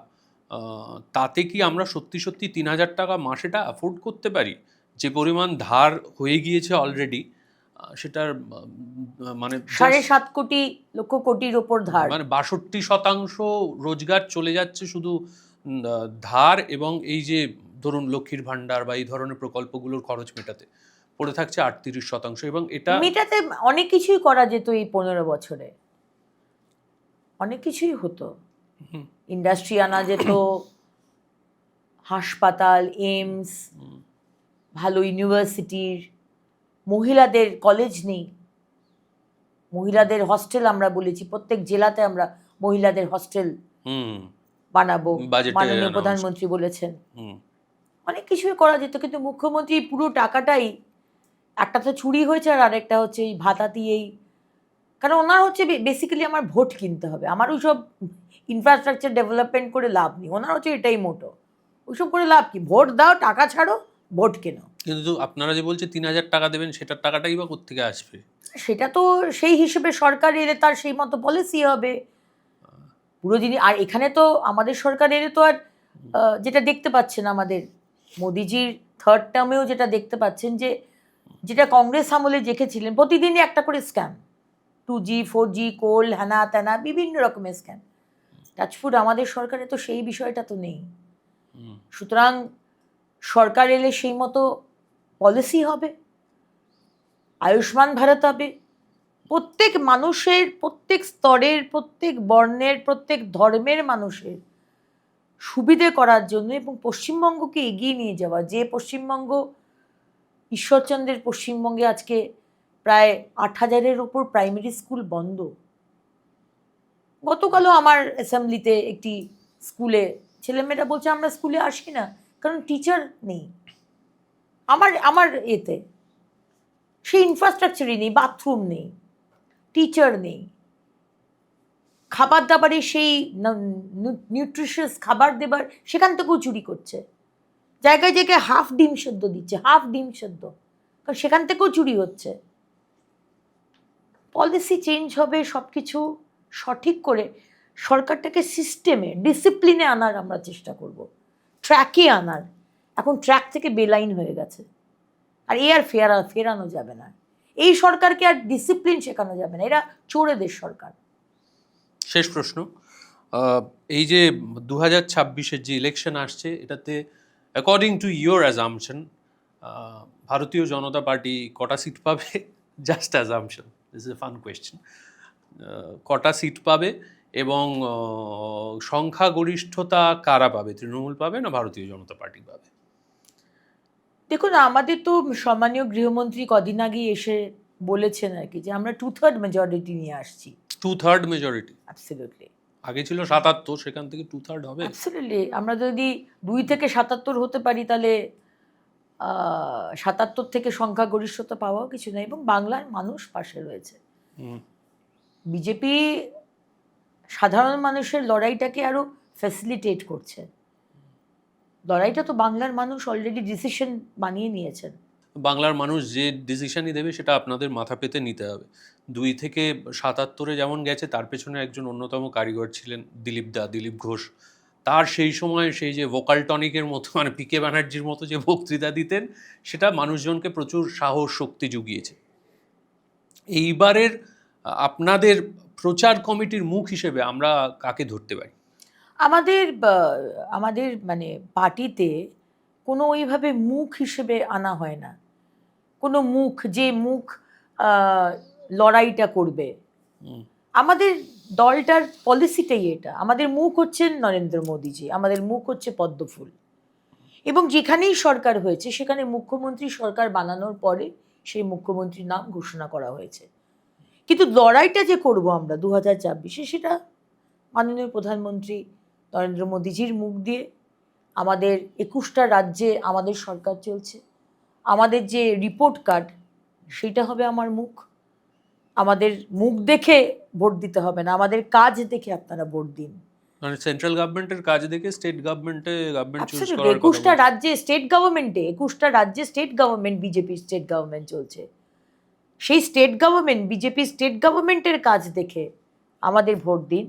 তাতে কি আমরা সত্যি 3,000 টাকা মাসেটা অ্যাফোর্ড করতে পারি? যে পরিমাণ ধার হয়ে গিয়েছে অলরেডি, সেটার মানে 7.5 কোটির ওপর ধার, মানে 62% রোজগার চলে যাচ্ছে শুধু ধার, এবং এই যে ধরুন লক্ষ্মীর ভান্ডার বা এই ধরনের প্রকল্পগুলোর খরচ মেটাতে পড়ে থাকছে 38%, এবং এটা মেটাতে অনেক কিছুই করা যেত এই 15 বছরে, অনেক কিছুই হতো। ইন্ডাস্ট্রি আনা যেত, হাসপাতাল, এইমস, ভালো ইউনিভার্সিটির, মহিলাদের কলেজ নেই, মহিলাদের হস্টেল আমরা বলেছি, প্রত্যেক জেলাতে আমরা মহিলাদের হস্টেল বানাবো, মাননীয় প্রধানমন্ত্রী বলেছেন। অনেক কিছুই করা যেত, কিন্তু মুখ্যমন্ত্রী পুরো টাকাটাই, একটা তো চুরি হয়েছে আর আরেকটা হচ্ছে এই ভাতা দিয়েই, কারণ ওনার হচ্ছে বেসিক্যালি আমার ভোট কিনতে হবে, আমার ওইসব ইনফ্রাস্ট্রাকচার ডেভেলপমেন্ট করে লাভ নেই, ওনার হচ্ছে এটাই মোটো, ওইসব করে লাভ কি, ভোট দাও, টাকা ছাড়ো, ভোট কেনো। কিন্তু আপনারা যে বলছে 3,000 টাকা দেবেন, সেটার টাকাটাই বা কোত্থেকে আসবে? সেটা তো সেই হিসেবে সরকার এলে তার সেই মতো পলিসি হবে পুরো জিনিস। আর এখানে তো আমাদের সরকার এলে তো আর যেটা দেখতে পাচ্ছেন আমাদের মোদিজির থার্ড টার্মেও যেটা দেখতে পাচ্ছেন, যে যেটা কংগ্রেস আমলে দেখেছিলেন প্রতিদিনই একটা করে স্ক্যাম, 2G 4G কোল, হ্যানা ত্যানা, বিভিন্ন রকমের স্ক্যাম। টাচফুড আমাদের সরকারে তো সেই বিষয়টা তো নেই। সুতরাং সরকার এলে সেই মতো পলিসি হবে, আয়ুষ্মান ভারত হবে, প্রত্যেক মানুষের, প্রত্যেক স্তরের, প্রত্যেক বর্ণের, প্রত্যেক ধর্মের মানুষের সুবিধে করার জন্য, এবং পশ্চিমবঙ্গকে এগিয়ে নিয়ে যাওয়া। যে পশ্চিমবঙ্গ, ঈশ্বরচন্দ্রের পশ্চিমবঙ্গে আজকে প্রায় 8,000-এর ওপর প্রাইমারি স্কুল বন্ধ। গতকালও আমার অ্যাসেম্বলিতে একটি স্কুলে ছেলেমেয়েরা বলছে আমরা স্কুলে আসি না, কারণ টিচার নেই। আমার এতে সেই ইনফ্রাস্ট্রাকচারই নেই, বাথরুম নেই, টিচার নেই, খাবার দাবারে সেই নিউট্রিশিয়াস খাবার দেবার সেখান থেকেও চুরি করছে, জায়গায় জায়গায় হাফ ডিম সেদ্ধ দিচ্ছে, হাফ ডিম সেদ্ধ, কারণ সেখান থেকেও চুরি হচ্ছে। পলিসি চেঞ্জ হবে, সব কিছু সঠিক করে সরকারটাকে সিস্টেমে, ডিসিপ্লিনে আনার আমরা চেষ্টা করব, ট্র্যাকে আনার। এখন ট্র্যাক থেকে বেলাইন হয়ে গেছে, আর এ আর ফেরানো যাবে না। এই সরকারকে আর ডিসিপ্লিন শেখানো যাবে না, এরা চোরেদের সরকার। শেষ প্রশ্ন, এই যে 2026-এর যে ইলেকশন আসছে, এটাতে অ্যাকর্ডিং টু ইয়োর অ্যাজাম্পশন ভারতীয় জনতা পার্টি কটা সিট পাবে? Just assumption, this is a fun question. কটা সিট পাবে, এবং সংখ্যাগরিষ্ঠতা কারা পাবে? তৃণমূল পাবে না ভারতীয় জনতা পার্টি পাবে? দেখুন, আমাদের তো সম্মানীয় গৃহমন্ত্রী কদিন আগেই এসে বলেছেন আর কি, যে আমরা 2/3 মেজরিটি নিয়ে আসছি। 2/3 মেজরিটি? অ্যাবসলিউটলি। আগে ছিল 77, সেখান থেকে 2/3 হবে? অ্যাবসলিউটলি। আমরা যদি 2 থেকে 77 হতে পারি, তাহলে 77 থেকে সংখ্যাগরিষ্ঠতা পাওয়াও কিছু না, এবং বাংলার মানুষ পাশে রয়েছে। বিজেপি সাধারণ মানুষের লড়াইটাকে আরো ফ্যাসিলিটেট করছে। লড়াইটা তো বাংলার মানুষ অলরেডি ডিসিশন বানিয়ে নিয়েছেন। বাংলার মানুষ যে ডিসিশনই দেবে সেটা আপনাদের মাথা পেতে নিতে হবে। 2 থেকে 77-এ যেমন গেছে, তার পেছনে একজন অন্যতম কারিগর ছিলেন দিলীপ ঘোষ। তার সেই সময় সেই যে ভোকাল টনিকের মতো, মানে পিকে ব্যানার্জির মতো যে বক্তৃতা দিতেন, সেটা মানুষজনকে প্রচুর সাহস শক্তি জুগিয়েছে। এইবারের আপনাদের প্রচার কমিটির মুখ হিসেবে আমরা কাকে ধরতে পারি? আমাদের মানে পার্টিতে কোনো ওইভাবে মুখ হিসেবে আনা হয় না, কোনো মুখ যে মুখ লড়াইটা করবে। আমাদের দলটার পলিসিটাই এটা। আমাদের মুখ হচ্ছেন নরেন্দ্র মোদীজি, আমাদের মুখ হচ্ছে পদ্মফুল, এবং যেখানেই সরকার হয়েছে সেখানে মুখ্যমন্ত্রী সরকার বানানোর পরে সেই মুখ্যমন্ত্রীর নাম ঘোষণা করা হয়েছে। কিন্তু লড়াইটা যে করব আমরা 2024-এ, সেটা মাননীয় প্রধানমন্ত্রী নরেন্দ্র মোদীজির মুখ দিয়ে। আমাদের 21টা রাজ্যে আমাদের সরকার চলছে, আমাদের যে রিপোর্ট কার্ড সেটা হবে আমার মুখ। আমাদের মুখ দেখে ভোট দিতে হবে না, আমাদের কাজ দেখে আপনারা ভোট দিন। মানে সেন্ট্রাল গভর্নমেন্টের কাজ দেখে গভর্নমেন্ট চুজ করার কথা। 21টা রাজ্যে স্টেট গভর্নমেন্টে, 21টা রাজ্যে state government, BJP state government চলছে। সেই স্টেট গভর্নমেন্ট, বিজেপি স্টেট গভর্নমেন্টের কাজ দেখে আমাদের ভোট দিন,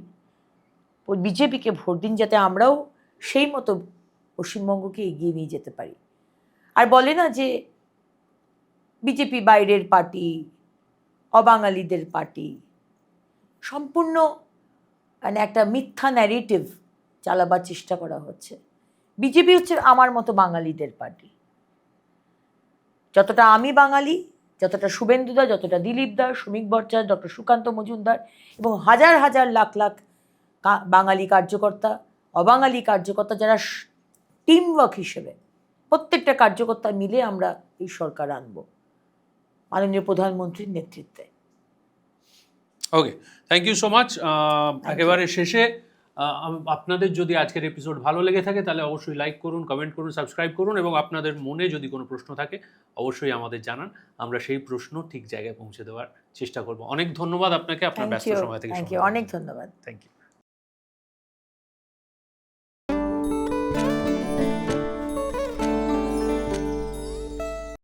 বিজেপিকে ভোট দিন, যাতে আমরাও সেই মতো পশ্চিমবঙ্গকে এগিয়ে নিয়ে যেতে পারি। আর বলে না যে বিজেপি বাইরের পার্টি, অবাঙালিদের পার্টি, সম্পূর্ণ মানে একটা মিথ্যা ন্যারেটিভ চালাবার চেষ্টা করা হচ্ছে। বিজেপি হচ্ছে আমার মতো বাঙালিদের পার্টি। যতটা আমি বাঙালি, যতটা শুভেন্দুদা, যতটা দিলীপ দা, শ্রমিক ভট্টাচার্য, ডক্টর সুকান্ত মজুমদার এবং হাজার হাজার লাখ লাখ বাঙালি কার্যকর্তা, অবাঙালি কার্যকর্তা, যারা টিম ওয়ার্ক হিসেবে প্রত্যেকটা কার্যকর্তা মিলে আমরা এই সরকার আনব মাননীয় প্রধানমন্ত্রীর নেতৃত্বে। ওকে, থ্যাংক ইউ সো মাচ। একেবারে শেষে আপনাদের যদি আজকের এপিসোড ভালো লেগে থাকে তাহলে অবশ্যই লাইক করুন, কমেন্ট করুন, সাবস্ক্রাইব করুন এবং আপনাদের মনে যদি কোনো প্রশ্ন থাকে অবশ্যই আমাদের জানান। আমরা সেই প্রশ্ন ঠিক জায়গায় পৌঁছে দেওয়ার চেষ্টা করব। অনেক ধন্যবাদ আপনাকে আপনার ব্যস্ত সময় থেকে। অনেক ধন্যবাদ। Thank you.